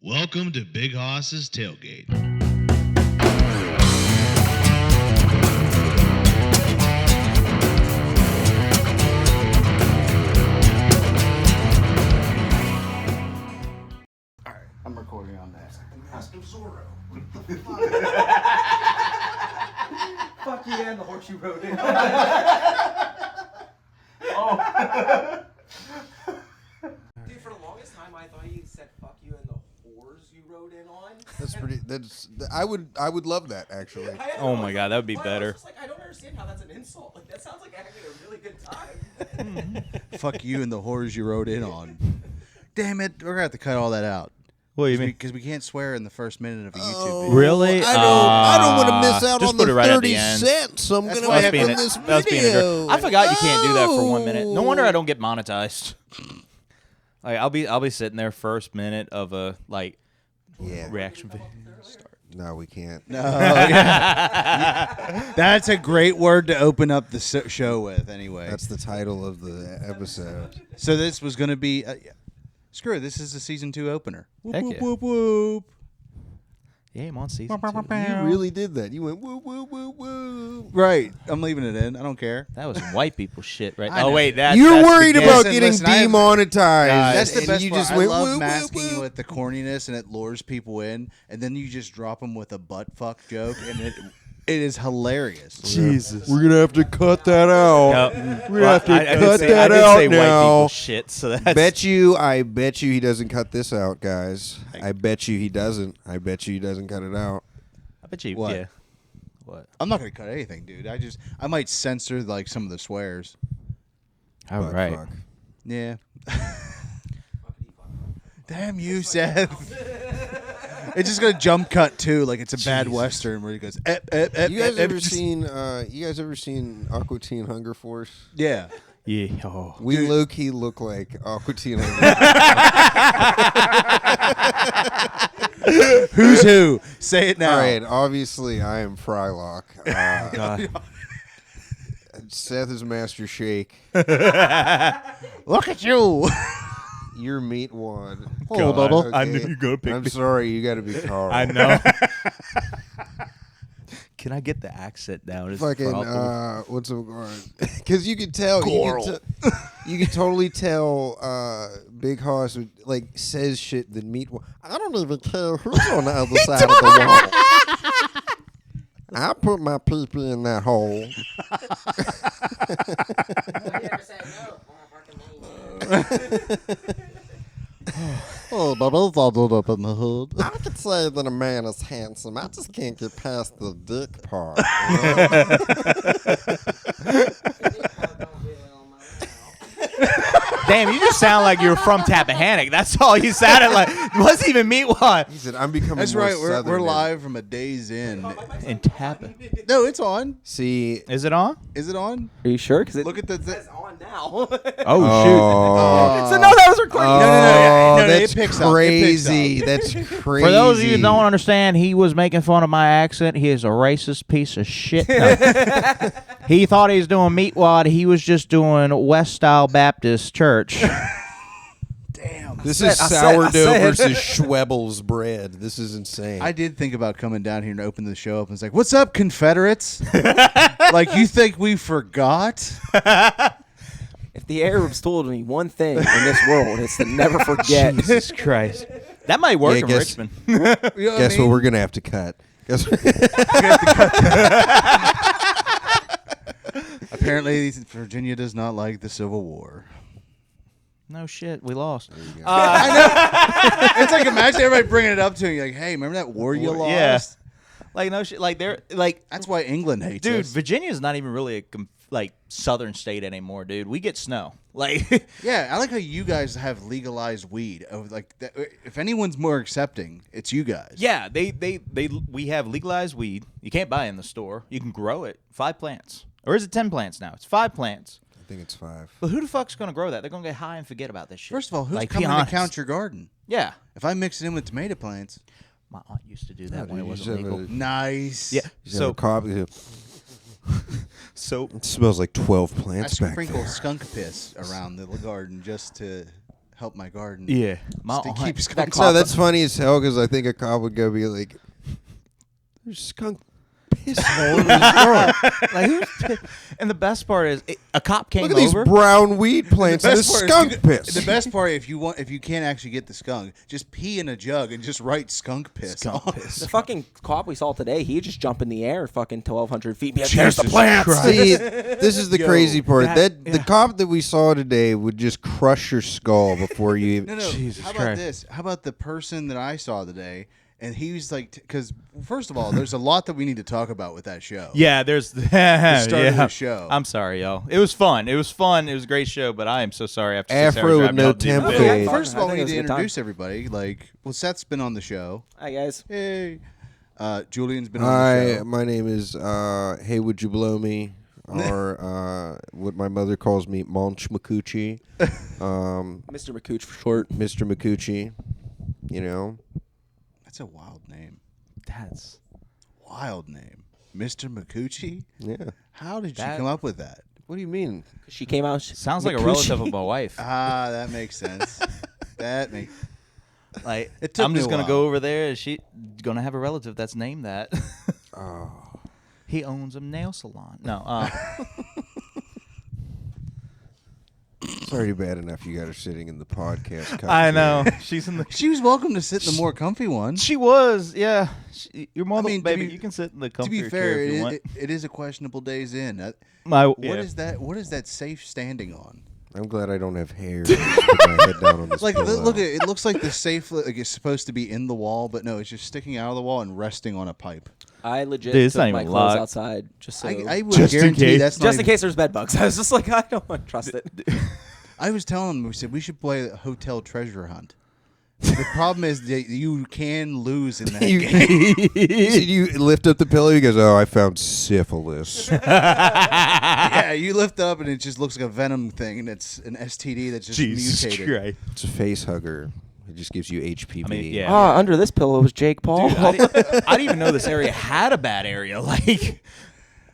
Welcome to Big Hoss's Tailgate. Alright, I'm recording on that. Mask of Zorro. Fuck you and the horse you rode in. Oh. Dude, for the longest time, I thought you said "fuck you" and the whores you rode in on. That's pretty. I would love that actually. Oh my god, that would be better. I was just like, I don't understand how that's an insult. Like that sounds like having a really good time. Fuck you and the whores you rode in on. Damn it, we're gonna have to cut all that out. What do you mean? Because we can't swear in the first minute of a YouTube video. Really? I don't want to miss out just on put the it right at 30 the end. cents. So I'm That's gonna why make I from have this that was being a video. jerk. I forgot you can't do that for 1 minute. No wonder I don't get monetized. Like I'll be sitting there first minute of a reaction video. No, we can't. No, yeah. That's a great word to open up the show with. Anyway, That's the title of the episode. so this was gonna be. Screw it. This is the season 2 opener. Whoop, Heck whoop, yeah. whoop, whoop. Yeah, I'm on season 2. You really did that. You went woo woo woo woo. Right. I'm leaving it in. I don't care. That was some white people shit, right? I Oh know. wait, that's Worried the about Listen, getting listen, I have- demonetized. That's the and best you part. just I went love woo, woo, masking woo. with the corniness, and it lures people in, and then you just drop them with a butt fuck joke, and it is hilarious. Jesus, we're gonna have to cut that out. Yep. We're gonna have to I did cut say, that I did out say white now. people shit, so that's I bet you he doesn't cut this out, guys. I bet you he doesn't. I bet you he doesn't cut it out. I bet you. What? Yeah. What? I'm not gonna cut anything, dude. I might censor like some of the swears. All Butt right. fuck. Yeah. Damn you, Seth. It's just gonna jump cut too, like it's a bad western where he goes. You guys ever just- seen? You guys ever seen Aqua Teen Hunger Force? Yeah. Yeah. Oh. We low key look like Aqua Teen Hunger. Who's who? Say it now. All right, obviously I am Frylock. God. Seth is Master Shake. Look at you. You're Meat Wad. Hello, Bubble. I knew you were gonna pick I'm me. sorry, you got to be Carl. I know. Can I get the accent down? It's Fucking problem. what's it going? Because you could tell. You could totally tell. Big Hoss like says shit that Meat Wad. I don't even care who's on the other side of the wall. I put my pee-pee in that hole. Oh, Bubbles all dolled up in the hood. I could say that a man is handsome. I just can't get past the dick part. Damn, you just sound like you're from Tappahannock. That's all you sounded like. It wasn't even meat one. He said, "I'm becoming." That's more right. Southern We're now." live from a Days Inn. In Tappa. No, it's on. See, Is it on? Is it on? Are you sure? Because it Look at the. It's on now. Oh, oh, So no, that was recording. oh, no, that's it picks up. It crazy. picks That's crazy. For those of you who don't understand, he was making fun of my accent. He is a racist piece of shit. No. He thought he was doing meatwad. He was just doing West Style Baptist Church. Damn. This is I sourdough said. versus Schwebel's bread. This is insane. I did think about coming down here and opening the show up and it's like, "What's up, Confederates?" Like, you think we forgot? if the Arabs told me one thing in this world, it's to never forget. Jesus Christ. That might work Yeah, in guess- Richmond. You know Guess I mean? what we're gonna have to cut. Guess Apparently, Virginia does not like the Civil War. No shit, we lost. I know. It's like, imagine everybody bringing it up to you, like, "Hey, remember that war you lost?" Yeah. Like no shit. Like they're like, That's why England hates dude. us. Virginia's not even really a southern state anymore, dude. We get snow. Like Yeah, I like how you guys have legalized weed. If anyone's more accepting, it's you guys. yeah, we have legalized weed. You can't buy it in the store. You can grow it. 5 plants, or is it 10 plants now? It's 5 plants. I think it's 5. But who the fuck's gonna grow that? They're gonna get high and forget about this shit. First of all, who's Like, be coming to honest. count your garden? Yeah, If I mix it in with tomato plants, my aunt used to do that No, when dude, it you wasn't just have legal. nice. Yeah. So So it smells like 12 I plants back sprinkle there. skunk piss around the garden just to help my garden. Yeah, my To aunt- keep skunk. No, that's funny as hell because I think a cop would go be like, "There's skunk piss all over his yard. like, who's and the best part is a cop came Look at these over. brown weed plants and this part is skunk you- piss." The best part, if you can't actually get the skunk, just pee in a jug and just write skunk piss. on it. The fucking cop we saw today, he'd just jump in the air fucking 1,200 feet. Be like, Jesus there's the plants. See, this is the Yo, crazy part. that- The cop that we saw today would just crush your skull before you even. No. Jesus How about Christ. this? How about the person that I saw today? And he was like, because first of all, there's a lot that we need to talk about with that show. Yeah, there's The start of yeah. the show. I'm sorry, y'all. It was fun. It was fun. It was a great show, but I am so sorry after 6 Afro hours with driving no out to do temp this. fade. First of I all, think we it need was to a good time. introduce everybody. Like, well, Seth's been on the show. Hi, guys. Hey. Julian's been on the Hi, show. my name is Hey, Would You Blow Me? Or what my mother calls me, Monch Makuchi. Mr. McCooch for short. Mr. Makuchi. You know? That's a wild name. That's Wild name. Mr. Makuchi? Yeah. How did you That- come up with that? What do you mean? She came out. sounds like a McCoochie. relative of my wife. Ah, that makes sense. That makes Like, It took I'm me just a gonna while. go over there. And she gonna have a relative that's named that. Oh. He owns a nail salon. No, It's already bad enough you got her sitting in the podcast. I know she's in the. She was welcome to sit in the more comfy one. She was, yeah. You're more mean, to baby. be- you can sit in the To comfier be chair fair, if you want. it is a questionable days in. What What is that? What is that safe standing on? I'm glad I don't have hair. Just put my head down on this Like, pillow. look at it. It looks like the safe like it's supposed to be in the wall, but no, it's just sticking out of the wall and resting on a pipe. I legit Dude, it's took not my even clothes locked. outside just so. I would Just in guarantee case. that's not just in even- case there's bed bugs. I was just like, I don't want to trust it. I was telling him, we said we should play a hotel treasure hunt. The problem is that you can lose in that you, game. you lift up the pillow. He goes, "Oh, I found syphilis." Yeah, you lift up and it just looks like a venom thing, and it's an STD that's just Jesus mutated. Christ. It's a face hugger. It just gives you HPV. I mean, yeah. Ah, under this pillow was Jake Paul. Dude, I didn't even know this area had a bad area. Like,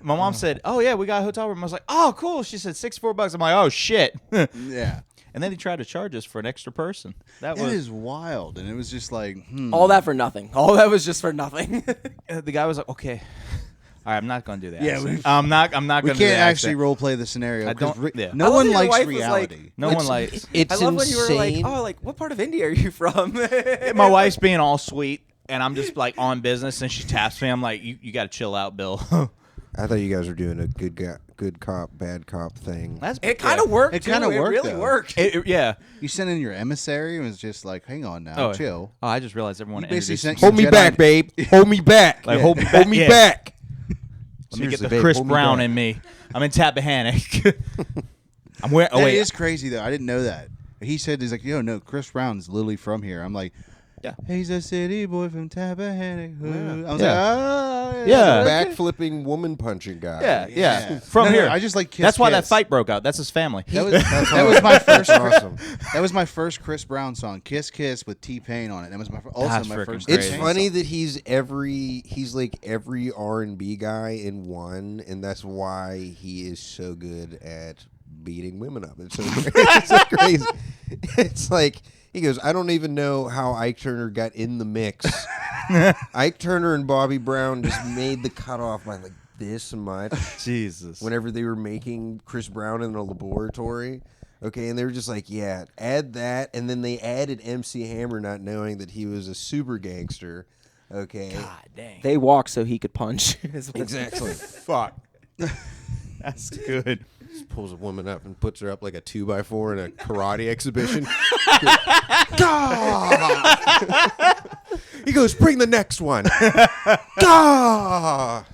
my mom said, "Oh yeah, we got a hotel room." I was like, "Oh cool." She said $64. I'm like, "Oh shit." Yeah, And then he tried to charge us for an extra person. That that was is wild, and it was just like, All that for nothing. All that was just for nothing. the guy was like, "Okay, all right, I'm not gonna do that." Yeah, I'm not we gonna. can't do the actually accent. role play the scenario. I 'cause don't- yeah. No I love one that your likes wife was like- reality. No one likes. It's I love when you were like, insane. oh, like, what part of India are you from? My wife's being all sweet, and I'm just like on business, and she taps me. I'm like, "You got to chill out, Bill." I thought you guys were doing a good cop, bad cop thing. That's It kind of worked. It kinda too. worked, It really though. worked. Yeah. You sent in your emissary and was just like, hang on now, chill. Oh, I just realized everyone You basically introduced sent themselves. Hold me Jedi- back, babe. Hold me back. Like, hold me Hold me yeah. back. Let me get Seriously, the babe, Chris hold me Brown back. in me. I'm in Tappahannock. I'm wearing. Oh That wait, is crazy though. I didn't know that. He said he's like, yo, no, Chris Brown's literally from here. I'm like, Yeah. he's a city boy from Tappahannock. I was Yeah. like, oh, Yeah. Backflipping woman punching guy. yeah, yeah, Yeah. from No, no, here. I just like Kiss That's why that Kiss. fight broke out. That's his family. That was, that was my first. That's awesome. That was my first Chris Brown song, "Kiss Kiss" with T-Pain on it. That was my also That's my freaking first. great. It's T-Pain funny song. that he's like every R&B guy in one, and that's why he is so good at beating women up. It's so, it's so crazy. It's like he goes, I don't even know how Ike Turner got in the mix. Ike Turner and Bobby Brown just made the cutoff by like this much Jesus. whenever they were making Chris Brown in a laboratory. Okay, and they were just like, yeah, add that, and then they added MC Hammer, not knowing that he was a super gangster. Okay, God dang. They walked so he could punch. is what- exactly. Fuck. That's good. Just pulls a woman up and puts her up like a 2x4 in a karate exhibition. He goes, bring the next one. Gah!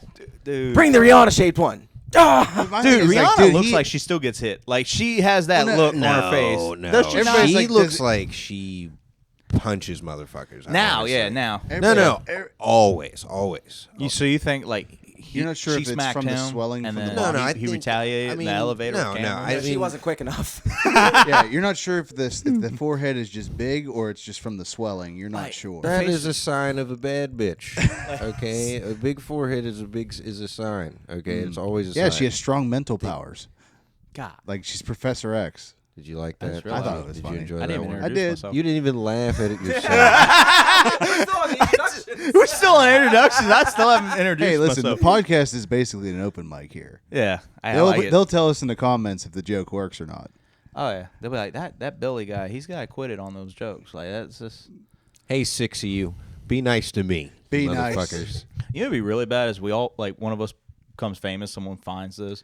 Dude. Bring the Rihanna shaped one. Ah! My thing Dude, is, Rihanna like, dude, looks he- like she still gets hit. Like she has that No, look on her face. No, Does she not? Everybody's she like, looks does- like she punches motherfuckers. Now, honestly. yeah, now. No, always. So you think like You're not sure she if it's smacked from the him, swelling and from the then body? No, I he think- retaliated I in mean, the elevator. no, with no, camera. I She mean- wasn't quick enough. Yeah, you're not sure if the forehead is just big or it's just from the swelling. You're not Like, sure. That face- is a sign of a bad bitch. Okay, a big forehead is a sign. Okay, it's always a sign. Yeah, she has strong mental powers. God. Like she's Professor X. Did you like That's that? really I thought it was Did funny. you enjoy I that didn't even one? introduce did. myself. You didn't even laugh at it yourself. We're still on the introductions. We're still on introductions. I still haven't introduced Hey, listen, myself. the podcast is basically an open mic here. Yeah, I like it. They'll tell us in the comments if the joke works or not. Oh yeah, they'll be like that Billy guy. He's got acquitted on those jokes. Like that's just. Hey, 6 of you, be nice to me. Be nice. motherfuckers. You know, what'd be really bad is we all like one of us becomes famous. Someone finds this,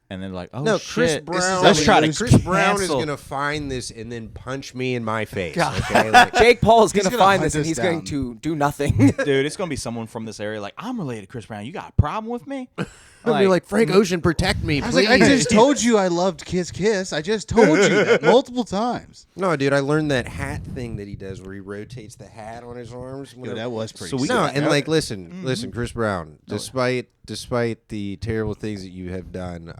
and then like, oh No, shit, Chris Brown. let's try to Chris Brown is cancel. gonna find this and then punch me in my face. God. Okay, like, Jake Paul is He's going to gonna find hunt this and us he's down. going to do nothing. Dude, it's gonna be someone from this area. Like, I'm related to Chris Brown. You got a problem with me? I'll be like, Frank Ocean, protect me, I was please. like, I just told you I loved Kiss Kiss. I just told you that multiple times. No, dude, I learned that hat thing that he does where he rotates the hat on his arms. Yo, that was pretty So we sick. No, got- and like, listen, Chris Brown. Despite the terrible things that you have done,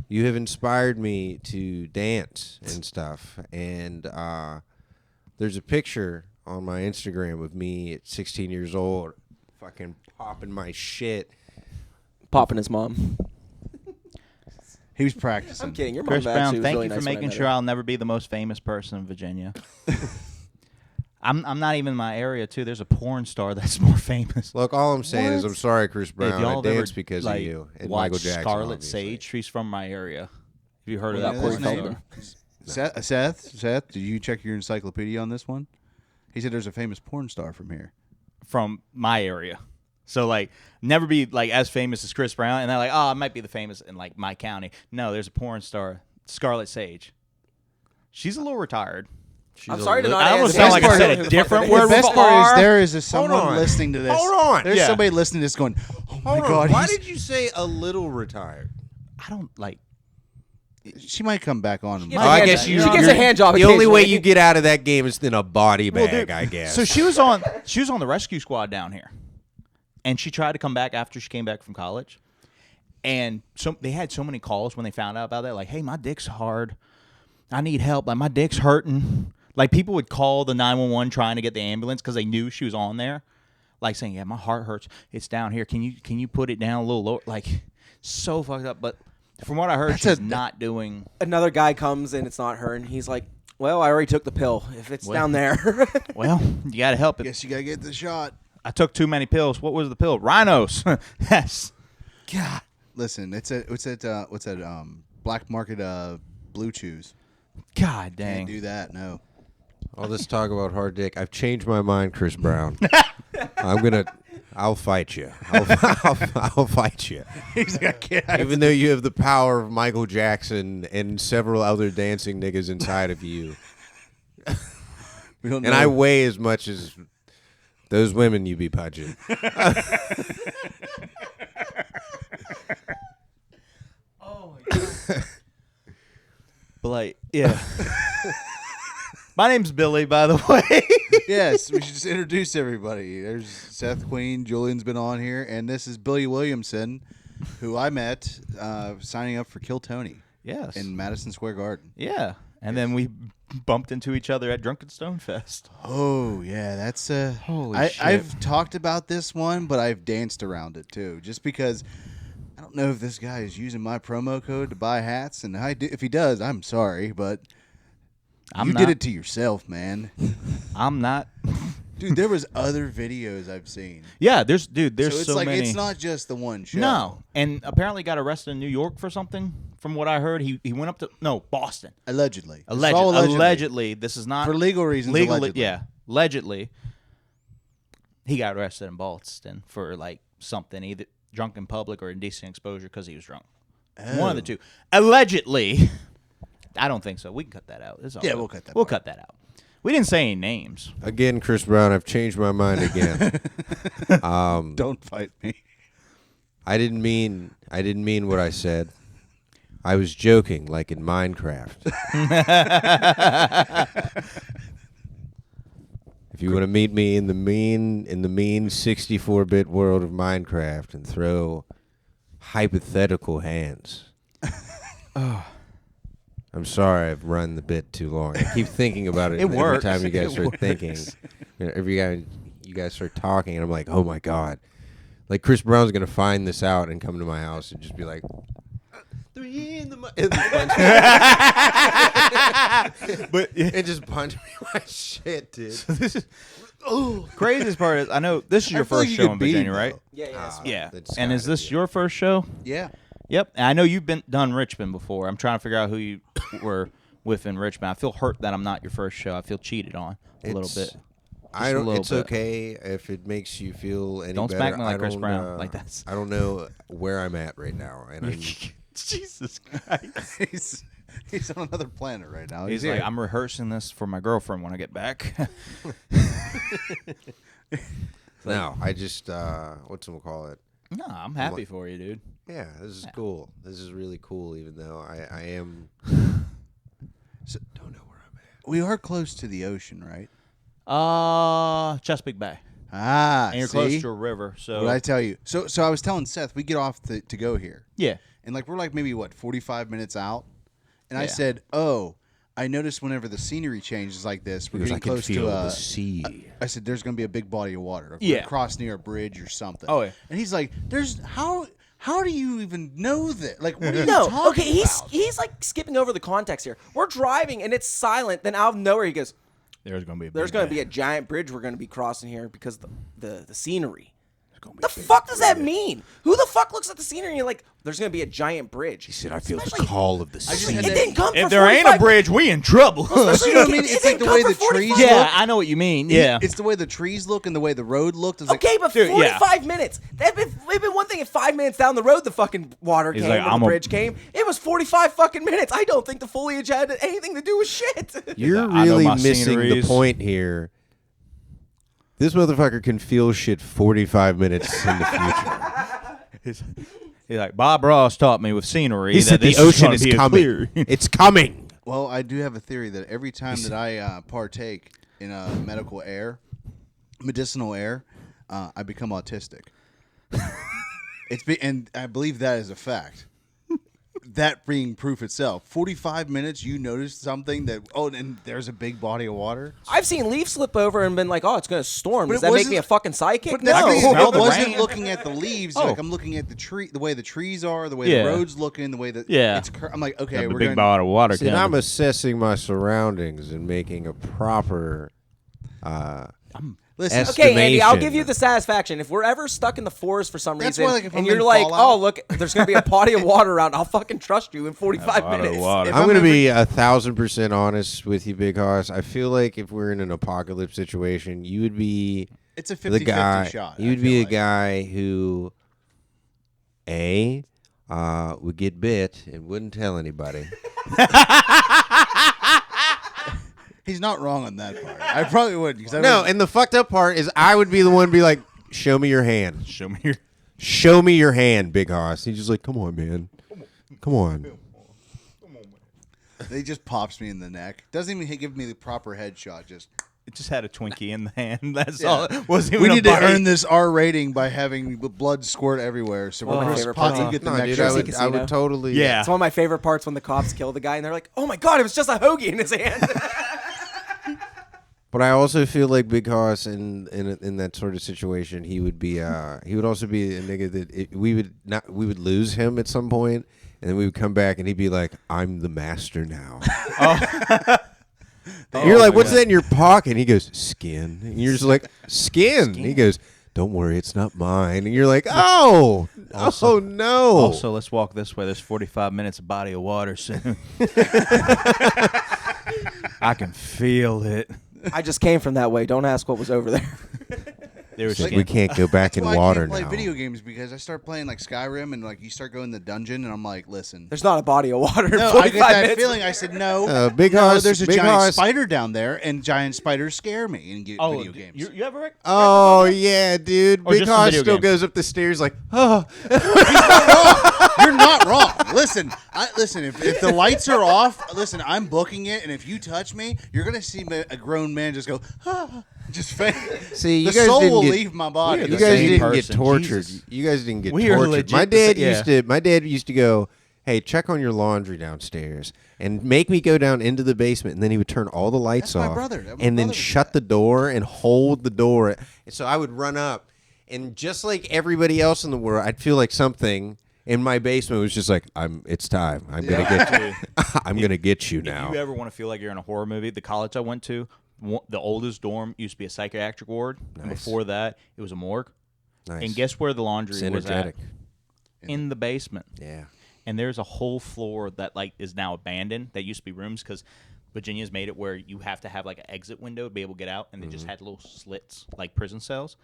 you have inspired me to dance and stuff. And there's a picture on my Instagram of me at 16 years old, fucking popping my shit. Popping his mom. He was practicing. I'm kidding. Your Chris mom Brown, actually was thank really you nice for when I making met sure her. I'll never be the most famous person in Virginia. I'm not even in my area too. There's a porn star that's more famous. Look, all I'm saying is What? I'm sorry, Chris If Brown. y'all I have danced ever, because like, of you and watched Michael Jackson. Scarlet obviously. Sage, she's from my area. Have you heard of Yeah, that that's porn his star? name. Seth, did you check your encyclopedia on this one? He said there's a famous porn star from here. From my area. So like never be like as famous as Chris Brown, and they're like, oh, I might be the famous in like my county. No, there's a porn star, Scarlet Sage. She's a little retired. I'm sorry to not I almost answer. sound like I said a Who the different fuck it word. The is. best part is Bar. there is someone on. listening to this. Hold on. There's Yeah. somebody listening to this going, oh my Hold God. on. Why he's- did you say a little retired? I don't like. She might come back on. gets Oh, a I hand- guess she you. gets a you're- hand job The only way occasionally. you get out of that game is in a body Well, bag, dude, I guess. So she was on the rescue squad down here, and she tried to come back after she came back from college, and so they had so many calls when they found out about that. Like, hey, my dick's hard. I need help. Like, my dick's hurting. Like, people would call the 911 trying to get the ambulance because they knew she was on there. Like saying, yeah, my heart hurts. It's down here. Can you put it down a little lower? Like, so fucked up. But from what I heard, she's not doing. Another guy comes and it's not her, and he's like, well, I already took the pill. If it's down there. Well, you got to help it. Guess you gotta get the shot. I took too many pills. What was the pill? Rhinos. Yes. God. Listen, what's that? Black market blue chews. God Can't dang. do that. No. all this talk about hard dick. I've changed my mind, Chris Brown. I'll fight you. I'll fight you. He's like, I can't. Even though you have the power of Michael Jackson and several other dancing niggas inside of you, We don't and know. I weigh as much as those women you be punching. But like, yeah. My name's Billy, by the way. Yes, we should just introduce everybody. There's Seth Queen. Julian's been on here, and this is Billy Williamson, who I met signing up for Kill Tony Yes. in Madison Square Garden. Yeah. And then we bumped into each other at Drunken Stone Fest. Oh yeah, that's Holy shit. I've talked about this one, but I've danced around it too, just because I don't know if this guy is using my promo code to buy hats, and if he does, I'm sorry, but you did it to yourself, man. I'm not. Dude, there was other videos I've seen. Yeah, there's So so it's like many. it's not just the one show. No. And apparently got arrested in New York for something. From what I heard, he went up to Boston. Allegedly. This is all Allegedly, this is not For legal reasons, legally. allegedly. Yeah, allegedly, he got arrested in Boston for like something, either drunk in public or indecent exposure because he was drunk. One of the two. Allegedly, I don't think so. We can cut that out. It's all Yeah, good. we'll cut that We'll part. cut that out. We didn't say any names. Again, Chris Brown, I've changed my mind again. Don't fight me. I didn't mean what I said. I was joking, like in Minecraft. If you want to meet me in the mean 64-bit world of Minecraft and throw hypothetical hands. I'm sorry I've run the bit too long. I keep thinking about it, It every works. time you guys It start works. thinking. Every time you guys start talking, and I'm like, oh my God. Like Chris Brown's going to find this out and come to my house and just be like, 3 in the morning. But And just punch me my shit, dude. craziest part is I know this is your feel like first you show could in beat Virginia, him, right? though. Yeah. Yeah. That's And is gotta this be your first show? Yeah. Yep. And I know you've done Richmond before. I'm trying to figure out who you were with in Richmond. I feel hurt that I'm not your first show. I feel cheated on a little bit. I a don't. little It's bit. okay if it makes you feel any Don't better. smack me like I Chris don't, Brown. Like that's I don't know where I'm at right now, and I'm, Jesus Christ. He's on another planet right now. He's here. like, I'm rehearsing this for my girlfriend when I get back. no. I just call it? No, I'm happy for you, dude. Yeah, this is cool. This is really cool. Even though I am. Don't know where I'm at. we are close to the ocean, right? Chesapeake Bay. Ah, And you're see? close to a river, so What did I tell you? So I was telling Seth, we get off to go here. yeah. And like we're like maybe 45 minutes out. And I Yeah. said, "Oh, I noticed whenever the scenery changes like this, we're Because I getting can close feel to the sea. I said there's going to be a big body of water. Like, Yeah. we're across near a bridge or something. Oh, yeah. And he's like, "There's how do you even know that? Like what are you No, talking okay, about?" he's like skipping over the context here. We're driving and it's silent. Then out of nowhere he goes, There's gonna be a "There's big going to bay. be a giant bridge we're going to be crossing here because the scenery." The fuck does that mean? Who the fuck looks at the scenery and you're like, "There's going to be a giant bridge"? He said, "I feel Especially- the call of the just sea." had It to- didn't come If for there ain't a 45 bridge, we in trouble. You know what I mean? It's like the way the trees Yeah. yeah, look. I know what you mean. Yeah. It's the way the trees look and the way the road looked. It's like, Okay, but Dude, yeah. 45 minutes. It'd been one thing if 5 minutes down the road the fucking water He's came like, and I'm the a- bridge came. It was 45 fucking minutes. I don't think the foliage had anything to do with shit. You're I know really my missing the sceneries. point here. This motherfucker can feel shit 45 minutes in the future. He's like, Bob Ross taught me with scenery. He that said the this ocean gonna is be a coming. clear." It's coming. well, I do have a theory that every time that I partake in medicinal air, I become autistic. And I believe that is a fact. That being proof itself. 45 minutes, you noticed something that, and there's a big body of water. I've seen leaves slip over and been like, "Oh, it's going to storm." But Does it that make wasn't- me a fucking sidekick? But No. I mean, smell it the wasn't rain. looking at the leaves. Oh. Like I'm looking at the way the trees are, the way Yeah. the road's looking, the way that Yeah. I'm like, okay, The we're big gonna. bottle of water. See, coming. I'm assessing my surroundings and making a proper. Listen, Okay, Andy, I'll estimation. give you the satisfaction. If we're ever stuck in the forest for some That's reason, why, like, if and I'm you're in like, Fallout- "Oh, look, there's going to be a body of water around," I'll fucking trust you in 45 bottle of minutes. water. If I'm I'm going to ever- be 1,000% honest with you, Big Hoss. I feel like if we're in an apocalypse situation, you would be it's a the 50-50 guy. shot. You'd I be feel a like. guy who, would get bit and wouldn't tell anybody. He's not wrong on that part. I probably would. No, and the fucked up part is I would be the one to be like, "Show me your hand. Show me your. Show me your hand, Big Hoss." He's just like, "Come on, man. Come on." he just pops me in the neck. Doesn't even give me the proper headshot. Just It just had a Twinkie in the hand. That's Yeah. all. It wasn't even we a need to bite. earn this R rating by having blood squirt everywhere. So One of we're my just favorite popping. parts. You get the No, neck dude, shot. I would Casino. totally. Yeah. It's one of my favorite parts when the cops kill the guy and they're like, "Oh my god, it was just a hoagie in his hand." But I also feel like Big Hoss in that sort of situation, he would be he would also be a nigga that we would lose him at some point, and then we would come back and he'd be like, "I'm the master now." And you're like, "What's that in your pocket?" And he goes, "Skin." And you're just like, "Skin." And he goes, "Don't worry, it's not mine." And you're like, "Oh, oh no." Also, let's walk this way. There's 45 minutes of body of water soon. I can feel it. I just came from that way. Don't ask what was over there. There was Like, we can't go back in That's why water I can't play now. video games because I start playing like Skyrim and like you start going in the dungeon and I'm like, listen. There's not a body of water in No, 45 I get that minutes. feeling. I said no. Big no, Hoss- there's a Big giant Hoss- spider down there, and giant spiders scare me in video games. You ever? Oh yeah, dude. Or Big just in Hoss video still games? goes up the stairs like, "Oh." You're not wrong. Listen, if the lights are off, listen, I'm booking it, and if you touch me, you're gonna see a grown man just go, just faint. See, the you guys soul didn't will get- leave my body. You the guys same didn't person. get tortured. Jesus. You guys didn't get We are tortured. legit My the dad sa- My dad used to go, "Hey, check on your laundry downstairs," and make me go down into the basement, and then he would turn all the lights That's my off, brother. My and then brother did shut that. the door and hold the door. And so I would run up, and just like everybody else in the world, I'd feel like something in my basement was just like, it's time. I'm gonna get I'm gonna get you now. If you ever want to feel like you're in a horror movie, the college I went to, the oldest dorm used to be a psychiatric ward. And before that, it was a morgue. Nice. And guess where the laundry was energetic. at? In the basement. Yeah. And there's a whole floor that like is now abandoned. That used to be rooms because Virginia's made it where you have to have like an exit window to be able to get out, and they just had little slits like prison cells.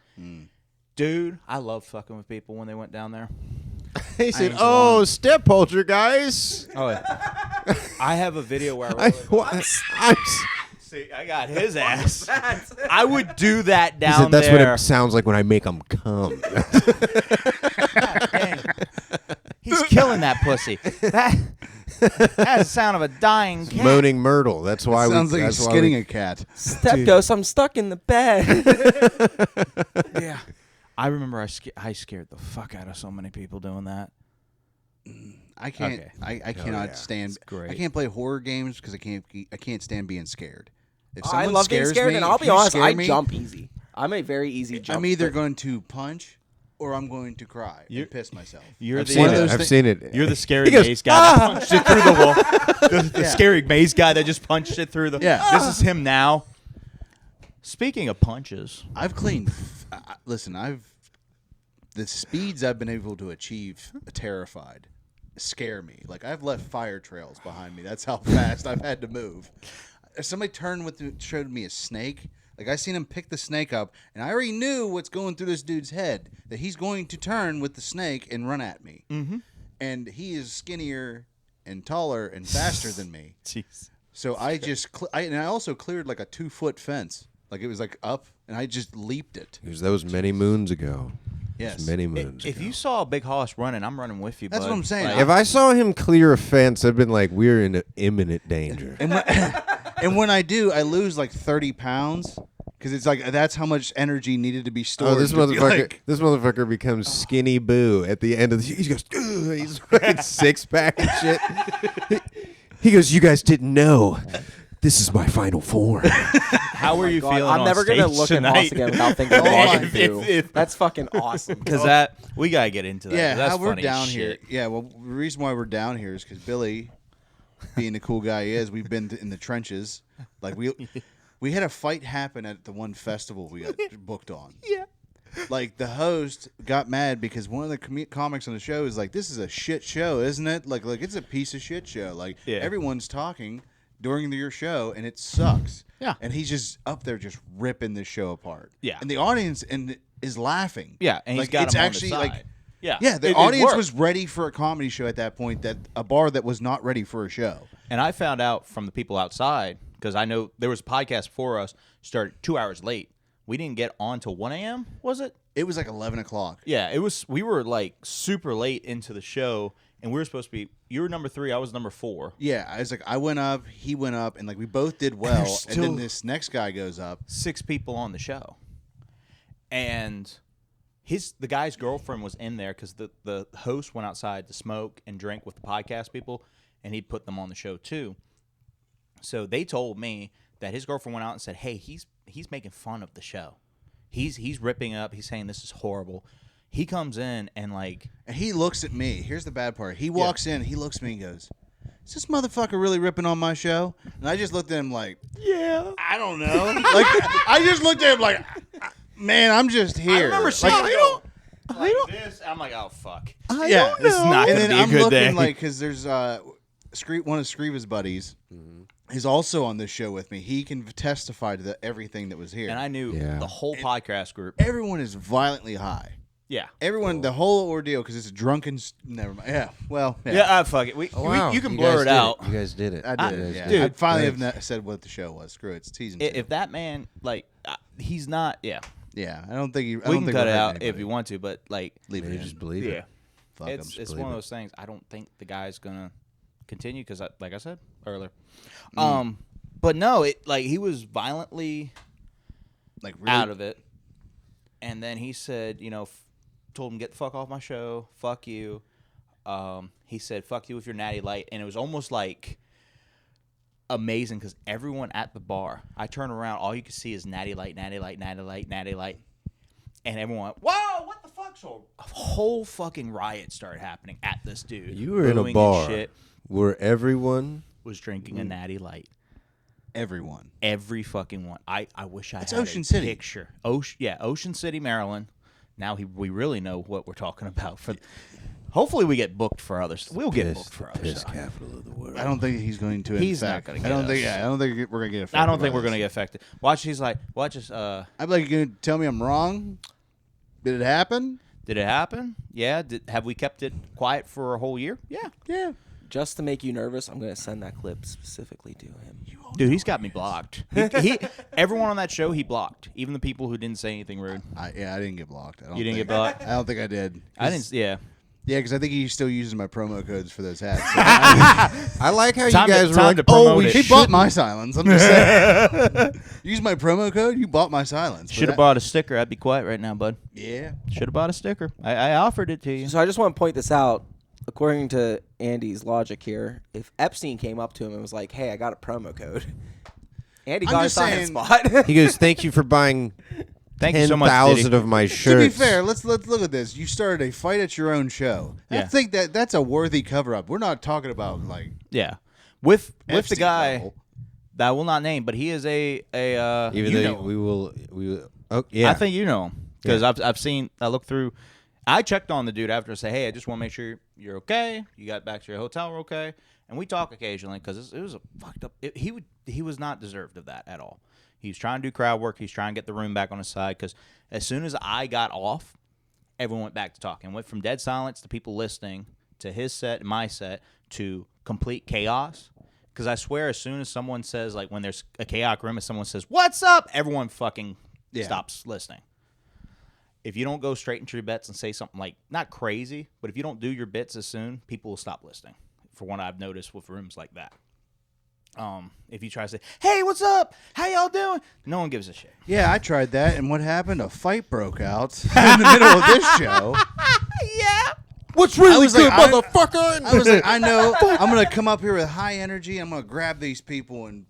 Dude, I love fucking with people when they went down there. He said, "Oh, step poltergeist." Oh, yeah. I have a video where I see, I got his ass. I would do that down he said, "That's there. what it sounds like when I make them come." Dang. He's killing that pussy. That's the sound of a dying cat. Moaning Myrtle. That's why Sounds like that's he's why skinning a cat. Step Ghost, I'm stuck in the bed. Yeah. I remember I scared the fuck out of so many people doing that. I can't. Okay. I cannot stand. great. I can't play horror games because I can't stand being scared. If I someone love being scares scared, me, and I'll if be you honest, scare I me, jump easy. I'm a very easy jump. I'm either going to punch or I'm going to cry and piss myself. You're I've the seen it. I've seen it. You're the scary goes, maze guy that punched it through the wall. The scary maze guy that just punched it through the. Yeah. This is him now. Speaking of punches, I've cleaned. Listen, the speeds I've been able to achieve terrified scare me. Like I've left fire trails behind me. That's how fast I've had to move. If somebody showed me a snake. Like I seen him pick the snake up, and I already knew what's going through this dude's head, that he's going to turn with the snake and run at me. Mm-hmm. And he is skinnier and taller and faster than me. jeez. So I just and I also cleared like a 2-foot fence. Like it was like up, and I just leaped it. It was those many moons ago. Yes. Many moons If ago. you saw a big horse running, I'm running with you. That's bud. what I'm saying. Like, If I saw him clear a fence, I'd been like, we're in imminent danger. And when I do, I lose like 30 pounds because it's like that's how much energy needed to be stored. Oh, this to be motherfucker! like- This motherfucker becomes Skinny Boo at the end of the. He goes, "Ugh," he's fucking 6-pack and shit. He goes, "You guys didn't know. This is my final form." how are you God, feeling? I'm on never gonna stage look at tonight? Hoss again without thinking of Oh, Walking if- Through. That's fucking awesome. Because that we gotta get into that. yeah, That's how we're funny down as here. shit. Yeah, well, the reason why we're down here is because Billy, being the cool guy he is, we've been in the trenches. Like we had a fight happen at the one festival we got booked on. Yeah. Like the host got mad because one of the comics on the show is like, "This is a shit show, isn't it? Like it's a piece of shit show. Like Yeah. everyone's talking during your show and it sucks." Yeah. And he's just up there just ripping this show apart. Yeah. And the audience is laughing. Yeah, and he's like, got it's him on the actually side. like Yeah, the it audience worked. was ready for a comedy show at that point. That a bar that was not ready for a show. And I found out from the people outside because I know there was a podcast before us started 2 hours late. We didn't get on till 1 a.m. Was it? It was like 11 o'clock. Yeah, it was. We were like super late into the show, and we were supposed to be. You were number 3. I was number 4. Yeah, I was like, I went up, he went up, and like we both did well. And still- then this next guy goes up. 6 people on the show, and the guy's girlfriend was in there because the host went outside to smoke and drink with the podcast people, and he'd put them on the show too. So they told me that his girlfriend went out and said, "Hey, he's making fun of the show. He's ripping up. He's saying this is horrible." He comes in and like And he looks at me. Here's the bad part. He walks in, he looks at me and goes, "Is this motherfucker really ripping on my show?" And I just looked at him like, yeah. I don't know. Like I just looked at him like, man, I'm just here. I remember saying, like, I don't. This. I'm like, oh fuck. yeah, This is not and gonna then be a I'm good looking day. like because there's one of Screeva's buddies is also on this show with me. He can testify to everything that was here. And I knew Yeah. the whole podcast group. Everyone is violently high. Yeah. Everyone, the whole ordeal, because it's a drunken. Never mind. Yeah. Well. Yeah. Yeah, fuck it. You can blur it out. You guys did it. I did it. Yeah. Dude, I finally have said what the show was. Screw it. It's season 2. If that man, like, he's not, yeah. Yeah. I don't think you. We can cut it out if you want to, but, like, Leave it You in. just believe yeah. it. Fuck 'em. It's one of those things. I don't think the guy's going to continue because, like I said earlier. But no, he was violently Like really, out of it. And then he said, told him, get the fuck off my show. Fuck you. He said, fuck you with your natty light. And it was almost like amazing because everyone at the bar, I turn around, all you can see is natty light, natty light, natty light, natty light. And everyone went, whoa, what the fuck? So a whole fucking riot started happening at this dude. You were in a booing and bar shit, where everyone was drinking a Natty Light. Everyone. Every fucking one. I wish I It's had Ocean a City. picture. Ocean City, Maryland. Now we really know what we're talking about. Hopefully we get booked for others. We'll get booked for other piss stuff. capital of the world. I don't think he's going to. He's not infect. gonna I don't get think. us. Yeah, I don't think we're gonna get affected. I don't think by we're gonna this. get affected. Watch. He's like, watch this. I'm like, you gonna tell me I'm wrong? Did it happen? Did it happen? Yeah. Have we kept it quiet for a whole year? Yeah. Yeah. Just to make you nervous, I'm going to send that clip specifically to him. Dude, he's got me blocked. Everyone on that show, he blocked. Even the people who didn't say anything rude. I didn't get blocked. I don't You didn't think. get blocked? I don't think I did. I didn't. Yeah. Yeah, because I think he still uses my promo codes for those hats. So I like how Time you to- guys were time like, to oh, promote we it. he should. bought my silence. I'm just saying. Use my promo code. You bought my silence. Should have bought a sticker. I'd be quiet right now, bud. Yeah. Should have bought a sticker. I offered it to you. So I just want to point this out. According to Andy's logic here, if Epstein came up to him and was like, "Hey, I got a promo code," Andy I'm got a just sign saying- spot. He goes, thank you for buying Thank you so much, 10,000 Diddy. of my To shirts. be fair, let's look at this. You started a fight at your own show. I Yeah. think that's a worthy cover up. We're not talking about like Yeah. With the Epstein guy level. that I will not name, but he is a Even you though know him. we will. Oh, yeah. I think you know him because I've seen. I looked through. I checked on the dude after. I say, hey, I just want to make sure you're okay. You got back to your hotel, we're okay, and we talk occasionally because it was a fucked up. He was not deserved of that at all. He was trying to do crowd work. He's trying to get the room back on his side because as soon as I got off, everyone went back to talking. Went from dead silence to people listening to his set and my set to complete chaos. Because I swear, as soon as someone says, like, when there's a chaotic room, if someone says, "What's up?" everyone fucking stops listening. If you don't go straight into your bets and say something like, not crazy, but if you don't do your bits as soon, people will stop listening. For what I've noticed with rooms like that. If you try to say, "Hey, what's up? How y'all doing?" No one gives a shit. Yeah, I tried that, and what happened? A fight broke out in the middle of this show. Yeah. What's really was like, motherfucker? I was like, I know I'm gonna come up here with high energy. I'm gonna grab these people and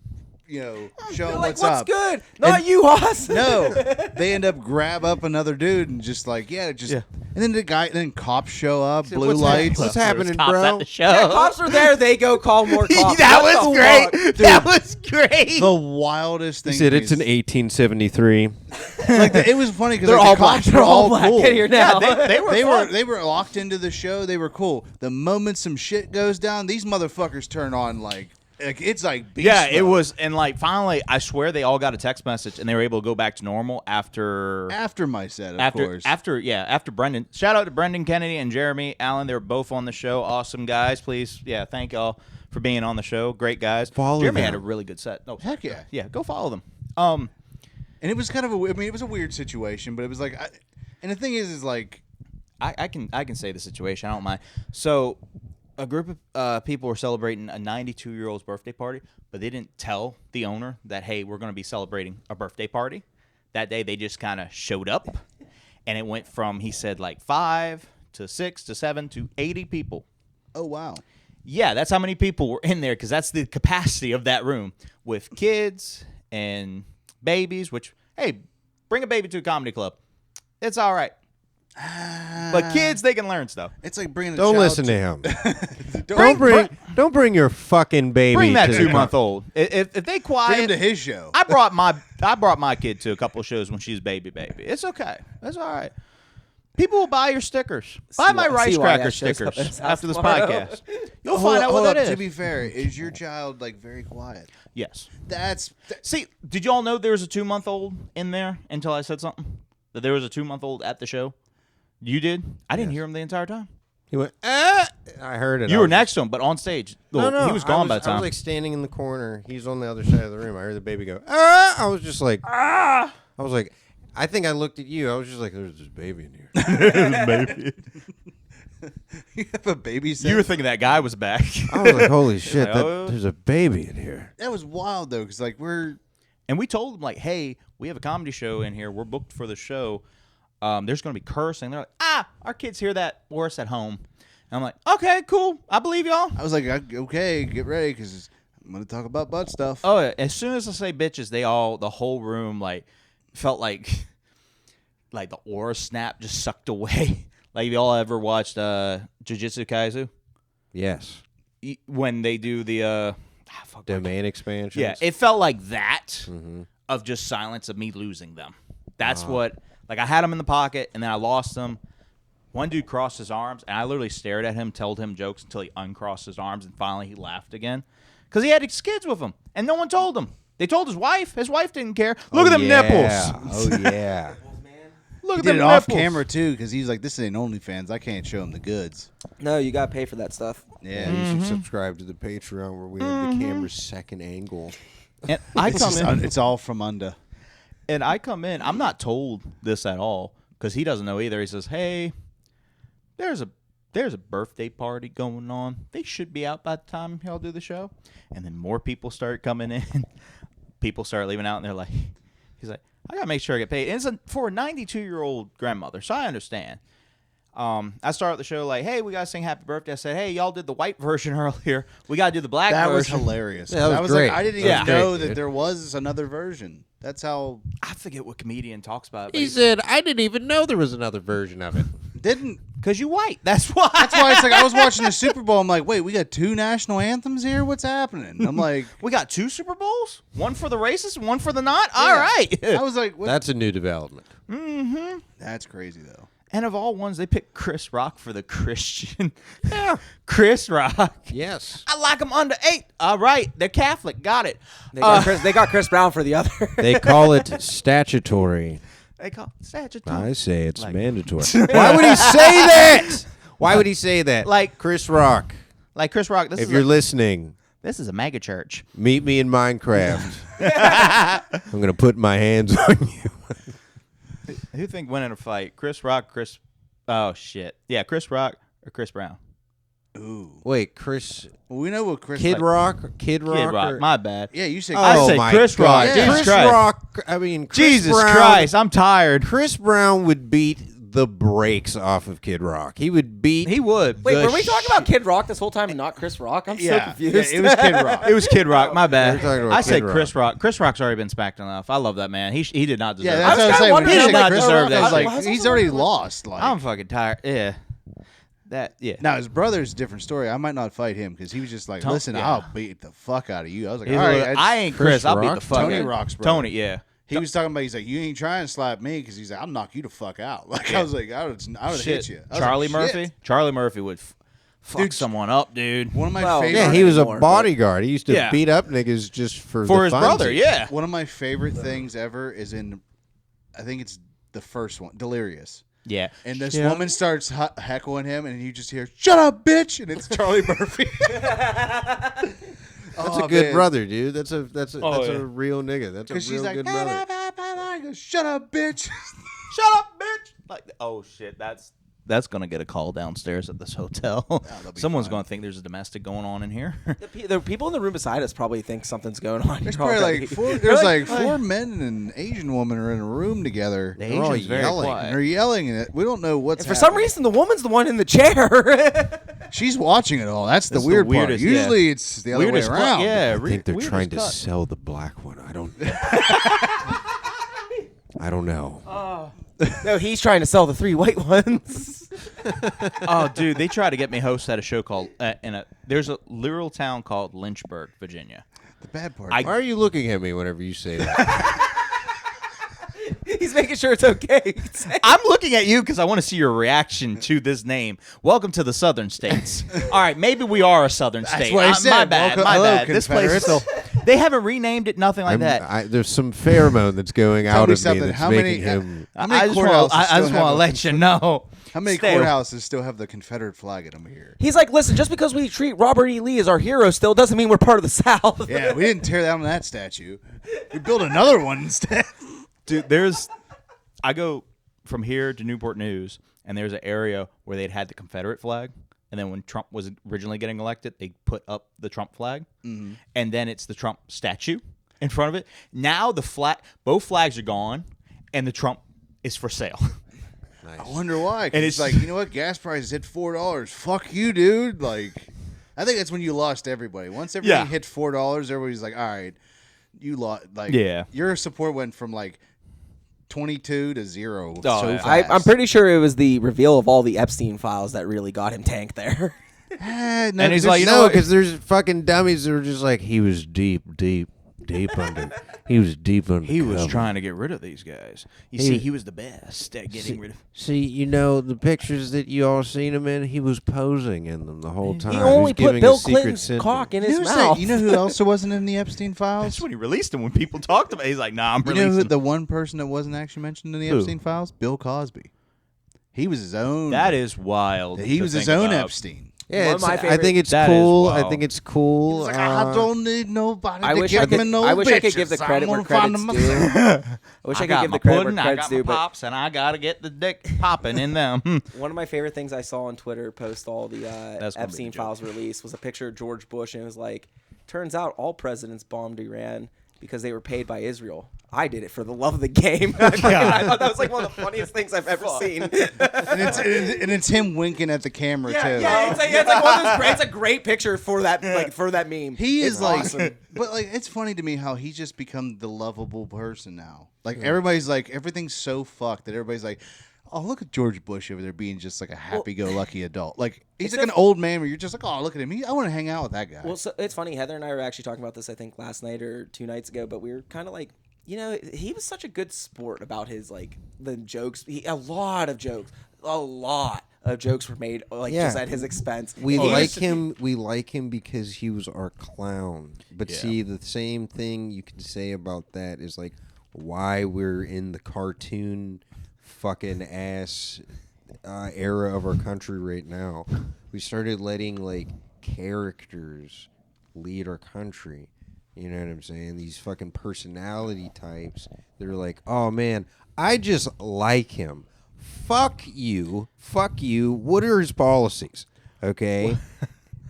show them like, what's what's up. good? Not you, Hoss. No, they end up grab up another dude and just like and then cops show up, blue what's lights. What's There was happening, cops bro? at the show. Yeah, cops are there. They go call more cops. That What was the great. fuck? That was great. The wildest thing. He said it's is- an 1873. it was funny because They're like, all the cops black. were They're all black. cool. Get here now. they were They were locked into the show. They were cool. The moment some shit goes down, these motherfuckers turn on like it's like beast Yeah, it mode. was, and like finally, I swear they all got a text message and they were able to go back to normal after my set, of course. after Brendan. Shout out to Brendan Kennedy and Jeremy Allen. They were both on the show. Awesome guys. Please, thank y'all for being on the show. Great guys. Follow Jeremy them. had a really good set. No, Heck yeah. yeah, go follow them. And it was kind of it was a weird situation, but it was like and the thing is like I can say the situation. I don't mind. So, a group of people were celebrating a 92-year-old's birthday party, but they didn't tell the owner that, hey, we're going to be celebrating a birthday party. That day, they just kind of showed up, and it went from, he said, like 5 to 6 to 7 to 80 people. oh wow. Yeah, that's how many people were in there because that's the capacity of that room with kids and babies, which, hey, bring a baby to a comedy club. It's all right. But kids, they can learn stuff. It's like bringing a Don't child listen to him. don't Don't bring your fucking baby. Bring that to the 2-month-old. If they bring him quiet, to his show. I brought my kid to a couple of shows when she was baby. It's okay. That's all right. People will buy your stickers. Buy my rice cracker CYS shows up at stickers his house after this tomorrow. podcast. You'll Hold find out up, what hold that up. is. To be fair, is your child like very quiet? Yes. See, Did y'all know there was a 2-month-old in there until I said something? That there was a 2-month-old at the show? You did? I didn't hear him the entire time. He went, I heard it. You I were was next to him, but on stage. No, He was gone by the I time. was like standing in the corner. He's on the other side of the room. I heard the baby go, ah! I was just like, ah! I was like, I think I looked at you. I was just like, there's this baby in here. you have a babysitter. You were thinking that guy was back. I was like, holy shit, like, oh. there's a baby in here. That was wild though, because like And we told them, like, hey, we have a comedy show in here. We're booked for the show. There's going to be cursing. They're like, our kids hear that worse at home. And I'm like, okay, cool. I believe y'all. I was like, okay, get ready, because I'm gonna talk about butt stuff. Oh, yeah. As soon as I say bitches, the whole room, like, felt like like the aura snap just sucked away. Like, you all ever watched Jujutsu Kaisen? Yes. When they do the Domain expansions. yeah, it felt like that of just silence of me losing them. That's what, like, I had them in the pocket, and then I lost them. One dude crossed his arms, and I literally stared at him, told him jokes until he uncrossed his arms, and finally he laughed again. Because he had his kids with him, and no one told him. They told his wife. His wife didn't care. Look at them nipples. Oh, yeah. Look He at did them it off nipples. camera too, because he's like, "This ain't OnlyFans. I can't show him the goods." No, you gotta pay for that stuff. Yeah, You should subscribe to the Patreon where we have the camera's second angle. And I it's, come just in. it's all from under. And I come in. I'm not told this at all because he doesn't know either. He says, "Hey, there's a birthday party going on. They should be out by the time y'all do the show." And then more people start coming in. People start leaving out, and they're like, he's like, "I gotta make sure I get paid." And it's for a 92-year-old grandmother, so I understand. I started the show like, "Hey, we gotta sing Happy Birthday." I said, "Hey, y'all did the white version earlier. We gotta do the black That was version." hilarious. Yeah, that I was was great. like, I didn't Yeah. even know Great, that dude. there was another version. That's how I forget what comedian talks about it. He said, I didn't even know there was another version of it. didn't. "Because you white. That's why." That's why it's like I was watching the Super Bowl. I'm like, wait, we got 2 national anthems here. What's happening? I'm like, We got 2 Super Bowls? One for the racist and one for the not? All right. I was like, what? That's a new development. That's crazy though. And of all ones, they picked Chris Rock for the Christian. Yeah. Chris Rock. Yes. I like him under 8. All right. They're Catholic. Got it. They got Chris Brown for the other. They call it statutory. They call it statutory. I say it's Like- mandatory. Why would he say that? Why would he say that? Like- Chris Rock, Like Chris Rock, if you're listening, this is a mega church. meet me in Minecraft. I'm going to put my hands on you. Who think winning a fight? Chris Rock, Oh, shit. Yeah, Chris Rock or Chris Brown? Ooh. Wait, Chris... Well, we know what Chris. Kid like- Rock? Kid Rock? Kid Rock. or- My bad. Yeah, you said. I Oh say my Chris God. Rock. Jesus Chris Christ. Rock. I mean, Chris Jesus Brown, Christ. I'm tired. Chris Brown would beat the brakes off of Kid Rock. He would beat... He would. Wait, The were we talking about Kid Rock this whole time and not Chris Rock? I'm so Yeah, confused. yeah, it was Kid Rock. It was Kid Rock. My bad. We're talking about I said Kid Chris Rock. Chris Rock's already been smacked enough. I love that man. He did not deserve Yeah, it. that's I was what I was kinda saying. When wondering you how said much Chris deserved Rock, that I was shit. like, he's already lost. Like, I'm fucking tired. Yeah. Yeah. now his brother's a different story. I might not fight him because he was just like, listen, yeah. I'll beat the fuck out of you. I was like, He's all like, right. I ain't Chris Chris. I'll beat Rock? the fuck Tony out of Rock's brother. Tony, yeah. He was talking about. He's like, you ain't trying to slap me because he's like, I'll knock you the fuck out. Like I was like, I would Shit. hit you. I was Charlie like, Murphy? shit. Charlie Murphy would fuck Dude, someone up, dude. One of my Well, favorite. Yeah, he was a anymore, but- bodyguard. He used to Yeah. beat up niggas just for For the his brother, funsies. yeah. One of my favorite things ever is in, I think it's the first one, Delirious. Yeah. And this woman starts heckling him, and you just hear, "Shut up, bitch!" And it's Charlie Murphy. That's a good brother, dude. That's a Oh, yeah. real nigga. That's a Because real she's like, good "Bah, brother. bah, bah, bah." He goes, "Shut up, bitch!" Shut up, bitch. Like, oh shit, that's gonna get a call downstairs at this hotel. that'll be Someone's fine. gonna think there's a domestic going on in here. The people in the room beside us probably think something's going on. There's here probably already. like four. They're There's like 4 men and an Asian woman are in a room together. The They're all Asian's very yelling. And quiet. they're yelling at it. We don't know what's And for some happening. reason, the woman's the one in the chair. She's watching it all. That's the That's the weird part. weirdest, yeah. Usually it's the other Weirdest way cut, around. yeah. I think they're weirdest trying to cut. sell the black one. I don't. I don't know. No, he's trying to sell the 3 white ones. Oh, dude, they tried to get me host at a show called there's a literal town called Lynchburg, Virginia. The bad part. Why are you looking at me whenever you say that? He's making sure it's okay. I'm looking at you because I want to see your reaction to this name. Welcome to the Southern States. All right, maybe we are a Southern state. what I My said. bad. Welcome- My hello, bad. This place is still. Confederates. They haven't renamed it. Nothing like that. There's some pheromone that's going Tell out me of me something. that's How many? making him. How many I just courthouses want still to have a let you know. How many Stay- courthouses still have the Confederate flag at them here? He's like, listen, just because we treat Robert E. Lee as our hero still doesn't mean we're part of the South. Yeah, we didn't tear down that statue. We built another one instead. Dude, I go from here to Newport News, and there's an area where they'd had the Confederate flag, and then when Trump was originally getting elected, they put up the Trump flag, and then it's the Trump statue in front of it. Now both flags are gone, and the Trump is for sale. I wonder why. 'Cause And it's it's- like, you know what? Gas prices hit $4. Fuck you, dude. Like, I think that's when you lost everybody. Once everything Yeah. hit $4, everybody's like, all right, you lost. Like, Yeah. your support went from like 22 to 0 Oh, so yeah. fast. I'm pretty sure it was the reveal of all the Epstein files that really got him tanked there. No, And he's there's- like, you know No, what? because there's fucking dummies that were just like, he was deep under. He was deep under. He was cover. trying to get rid of these guys. You see, he was the best at getting rid of. See, you know the pictures that you all seen him in. He was posing in them the whole time. He only was put giving Bill a secret Clinton's sentence. cock in you his know, mouth. you know who else wasn't in the Epstein files? That's when he released him. When people talked about it, he's like, "Nah, I'm You know releasing." who the one person that wasn't actually mentioned in the Who? Epstein files? Bill Cosby. He was his own. That is wild. He to was his think own about. Epstein. Yeah, One of it's, my I favorite- think it's That is cool. I wild. think it's cool. He's like, I don't need nobody I to wish give I could. me no I wish I could bitches. give the I'm credit where gonna find credit's them due. I wish I could got give my the credit where pudding, I credit's got my due, but pops, and I gotta get the dick popping in them. one of my favorite things I saw on Twitter post all the That's gonna be Epstein the joke. files release was a picture of George Bush, and it was like, turns out all presidents bombed Iran because they were paid by Israel. I did it for the love of the game. I thought that was like one of the funniest things I've ever seen. and it's him winking at the camera too. Yeah, it's like one of those great, it's a great picture for that for that meme. He It's is like, awesome. but like, it's funny to me how he's just become the lovable person now. Like everybody's like, everything's so fucked that everybody's like, oh, look at George Bush over there being just like a happy-go-lucky adult. Like he's like an old man where you're just like, oh, look at him. I want to hang out with that guy. Well, so it's funny. Heather and I were actually talking about this, I think, last night or 2 nights ago. But we were kind of like, you know, he was such a good sport about his like the jokes. A lot of jokes were made like Yeah. just at his expense. We And he like was- him. We like him because he was our clown. But see, the same thing you can say about that is like why we're in the cartoon fucking ass era of our country right now. We started letting like characters lead our country. You know what I'm saying? These fucking personality types. They're like, oh man, I just like him. Fuck you. What are his policies? Okay.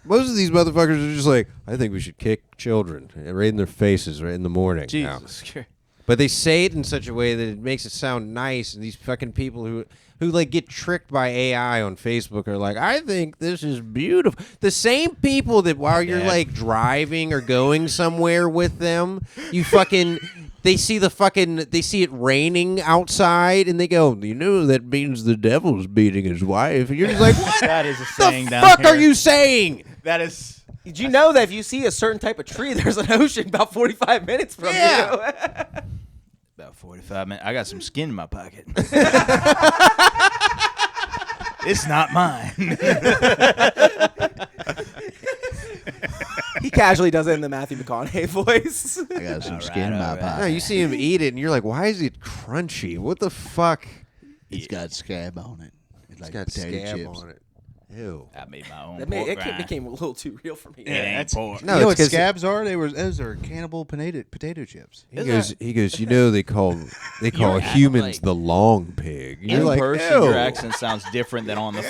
Most of these motherfuckers are just like, I think we should kick children right in their faces right in the morning. now." Jesus Christ. But they say it in such a way that it makes it sound nice. And these fucking people who like get tricked by AI on Facebook are like, I think this is beautiful. The same people that while you're like driving or going somewhere with them, you fucking they see it raining outside and they go, you know, that means the devil's beating his wife. And you're just like, what That is a the saying down fuck here. are you saying? That is. Did you know that if you see a certain type of tree, there's an ocean about 45 minutes from you? About 45 minutes. I got some skin in my pocket. It's not mine. He casually does it in the Matthew McConaughey voice. I got some All skin in right, my all right. pocket. No, you see him eat it and you're like, why is it crunchy? What the fuck? It's got scab on it. It's like It's got potato scab chips. on it. Ew. I made my own That pork it rind. became a little too real for me. It ain't pork. No, you know it's what 'cause scabs are? Those are cannibal potato chips. He goes, you know they call You're humans like- the long pig. You're In like, person, ew. your accent sounds different than on the.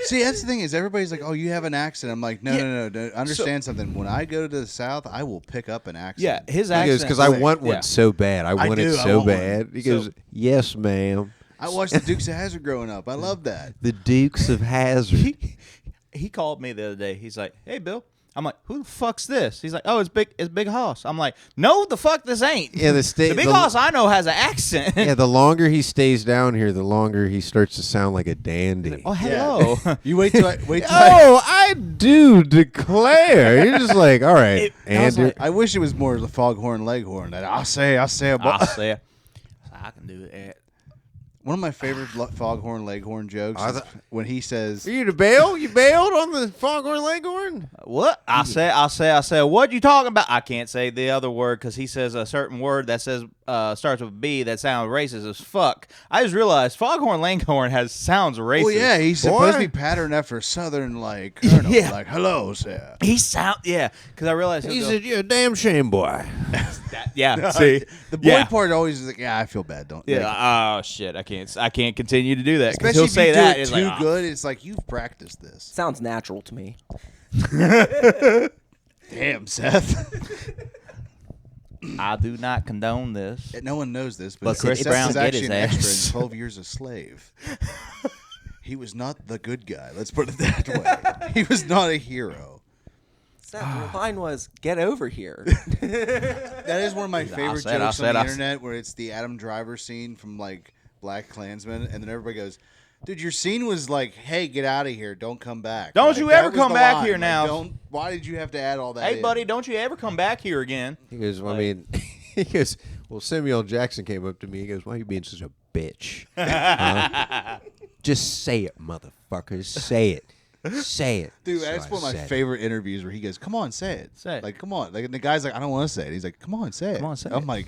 See, that's the thing is everybody's like, oh, you have an accent. I'm like, no. Understand something. When I go to the South, I will pick up an accent. Yeah, his He accent. goes, because I like- want one yeah. so bad. I want do, it I so want one. bad. He So- goes, yes, ma'am. I watched the Dukes of Hazzard growing up. I love that. The Dukes of Hazzard. He called me the other day. He's like, "Hey, Bill." I'm like, "Who the fuck's this?" He's like, "Oh, it's Big Hoss." I'm like, "No, the fuck this ain't." Yeah, the Big Hoss I know has an accent. Yeah, the longer he stays down here, the longer he starts to sound like a dandy. Oh, hello. You wait till I Oh, I do declare. You're just like, all right, Andrew. I wish it was more the Foghorn Leghorn. That I say a I say, I can do it. One of my favorite Foghorn Leghorn jokes is when he says, Are you to bail? You bailed on the Foghorn Leghorn? What? I say, what you talking about? I can't say the other word because he says a certain word that says starts with B that sounds racist as fuck. I just realized Foghorn Leghorn sounds racist. well, yeah, he's supposed to Boy. be patterned after Southern, like, Colonel, Yeah. like, hello, sir. He because I realized He said, you're a damn shame, boy. yeah. See, The boy part always is like, yeah, I feel bad. Don't. yeah. Like, Oh shit, I can't continue to do that because especially he'll if say you that. do it It's too like, good. It's like you've practiced this. Sounds natural to me. Damn, Seth. I do not condone this. No one knows this, But but Chris Seth Brown was get actually his an ass. extra in 12 Years a Slave. He was not the good guy. Let's put it that way. He was not a hero. Seth, your line was, get over here. That is one of my favorite said, jokes on I'll the say. internet, where it's the Adam Driver scene from like Black Klansman, and then everybody goes, "Dude, your scene was like, hey, get out of here, don't come back. Don't Like, you that ever was come the back line. here Like, now." Why did you have to add all that? Hey, in? buddy, don't you ever come back here again. He goes, well, I mean, he goes, well, Samuel Jackson came up to me. He goes, why are you being such a bitch? Huh? Just say it, motherfuckers. Say it. Say it. Dude, So that's I one of my said favorite interviews where he goes, "Come on, say it, Say it. like, come on." Like, and the guy's like, "I don't want to say it." He's like, "Come on, say it." Come on, say I'm it. like,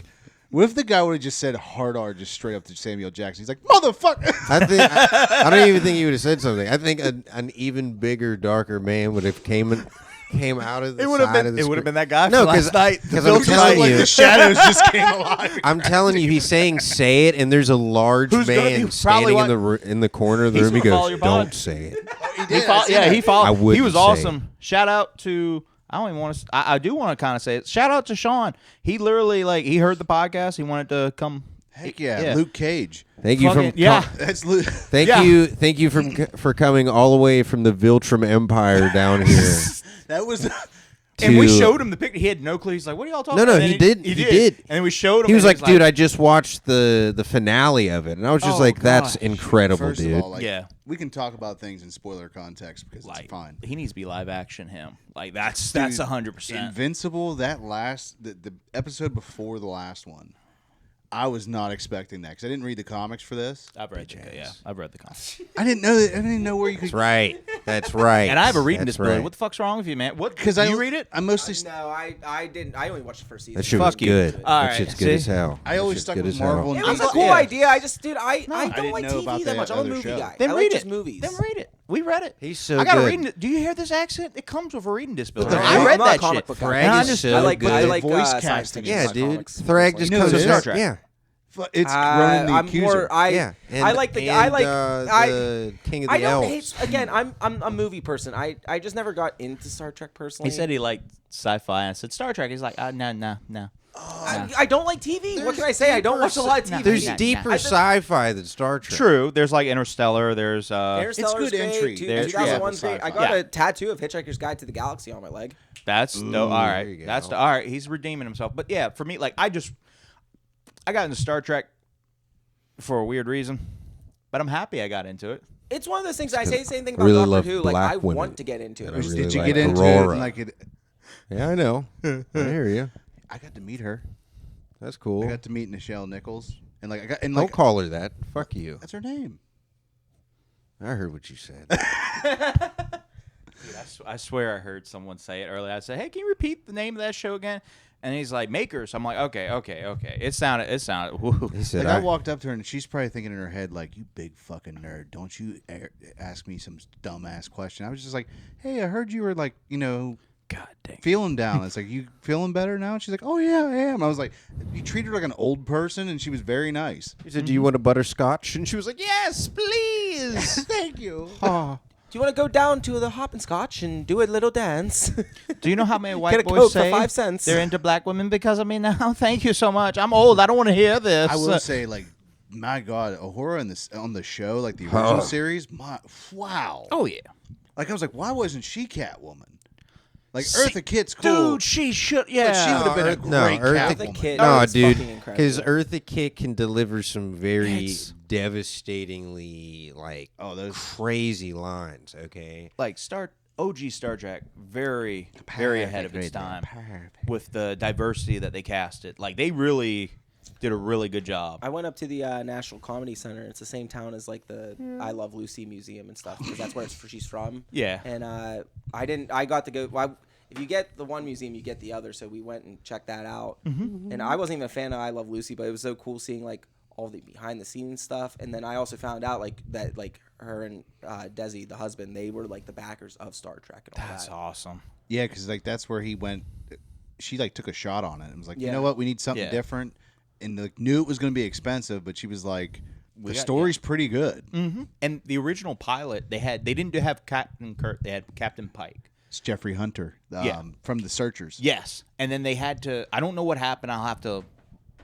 what if the guy would have just said hard R just straight up to Samuel Jackson? He's like, "Motherfucker." I don't even think he would have said something. I think an even bigger, darker man would have came out of the It would have side been. of the It would have screen. been that guy No, from last night. because The I'm Phil telling Knight. you, The shadows just came alive. I'm telling you, he's saying say it, and there's a large Who's gonna- man he probably standing in the corner of the He's room. He gonna follow goes, your pod. "Don't say it." He followed. I wouldn't He was say awesome. Shout out to. I don't even want to. I do want to kind of say it. Shout out to Sean. He literally he heard the podcast. He wanted to come. Heck yeah, Luke Cage. Thank you Fucking- from yeah. That's Luke. Thank Yeah. you for coming all the way from the Viltrum Empire down here. That was. And we to- showed him the picture. He had no clue. He's like, "What are y'all talking No, about?" no, And he did. He He did. did. And then we showed him. He was and like, "Dude, I just watched the finale of it," and I was just Oh, like, "That's gosh. incredible, First dude." of all, like, Yeah. we can talk about things in spoiler context because it's fine. He needs to be live action. Him. Like that's Dude, 100%. Invincible. That the episode before the last one, I was not expecting that because I didn't read the comics for this. I've read I've read the comics. I didn't know that. I didn't know where you could. That's right. That's right. And I have a reading That's disability. right. What the fuck's wrong with you, man? What? Because do I you read it? I mostly. No, I didn't. I only watched the first season. That shit was Fuck you. good. All That right, shit's see? good as hell. I That always shit's stuck good with as hell. Marvel and It was a DC. cool Yeah. idea. I just, dude, I I don't didn't like know TV about that that much. I'm a other movie show. guy. Then I read like it. just movies. Then read it. We read it. He's so I got a good. reading. Do you hear this accent? It comes with a reading disability. No, I I'm read not a that comic shit. book guy. Thrag And I is just- so I like good. I like Voice science casting fiction, is Yeah, dude. comics, Thrag mostly. just You know comes this? in. Star Trek. Yeah. It's Ronan the I'm Accuser. more. Yeah. I like the. I like. the King of the I don't Elves. hate. Again, I'm a movie person. I just never got into Star Trek personally. He said he liked sci-fi. And I said Star Trek. He's like, no. I don't like TV. What can I say? I don't watch a lot of TV. There's Nah, deeper nah. sci-fi than Star Trek. True. There's like Interstellar. There's Interstellar's good great. entry. There's 2001's great. I got Yeah. a tattoo of Hitchhiker's Guide to the Galaxy on my leg. That's dope. All right. there you That's go. all right. He's redeeming himself. But yeah, for me, like I got into Star Trek for a weird reason, but I'm happy I got into it. It's one of those things. I say the same thing about really Doctor love Who. Like black I women. want to get into it. And I really Did you like get into it? Aurora. And like it? Yeah, I know. I hear you. I got to meet her. That's cool. I got to meet Nichelle Nichols, and like I got and Don't like call her that. Fuck you. that's her name. I heard what you said. Dude, I swear I heard someone say it earlier. I said, "Hey, can you repeat the name of that show again?" And he's like, "Makers." I'm like, "Okay." It sounded. Woo. He said, Like I walked up to her and she's probably thinking in her head like, "You big fucking nerd, don't you ask me some dumbass question." I was just like, "Hey, I heard you were like, God dang. feeling down." It's like, "You feeling better now?" And she's like, "Oh yeah, I am." I was like, "You treated her like an old person," and she was very nice. He said, "Do you want a butterscotch?" And she was like, "Yes, please." Thank you. Do you want to go down to the hop and scotch and do a little dance? Do you know how many Get white a boys Coke for say 5 cents. they're into black women because of me now? Thank you so much. I'm old. I don't want to hear this. I will say, like, my God, Ahura on the show, like the original series, wow. Oh yeah. Like I was like, why wasn't she Catwoman? Like Eartha Kitt's cool. Dude, she should. but Yeah. she would have been a No, great Eartha Catwoman. Kitt. No, Oh, it's dude, fucking incredible. because Eartha Kitt can deliver some very It's- devastatingly, like, Oh, those crazy lines. Okay, like OG Star Trek, very ahead of its time with the diversity that they casted. Like they really did a really good job. I went up to the National Comedy Center. It's the same town as like the I Love Lucy Museum and stuff because that's where she's from. Yeah. And I got to go. Well, if you get the one museum, you get the other. So we went and checked that out. And I wasn't even a fan of I Love Lucy, but it was so cool seeing like all the behind the scenes stuff. And then I also found out like that like her and Desi, the husband, they were like the backers of Star Trek and all That's that. awesome. Yeah, because like that's where he went. She like took a shot on it and was like, you Yeah. know what, we need something Yeah. different. And like, knew it was going to be expensive, but she was like, the got- story's pretty good. Mm-hmm. And the original pilot, they didn't have Captain Kirk. They had Captain Pike. It's Jeffrey Hunter, Yeah. from The Searchers. Yes. And then they had to. I don't know what happened. I'll have to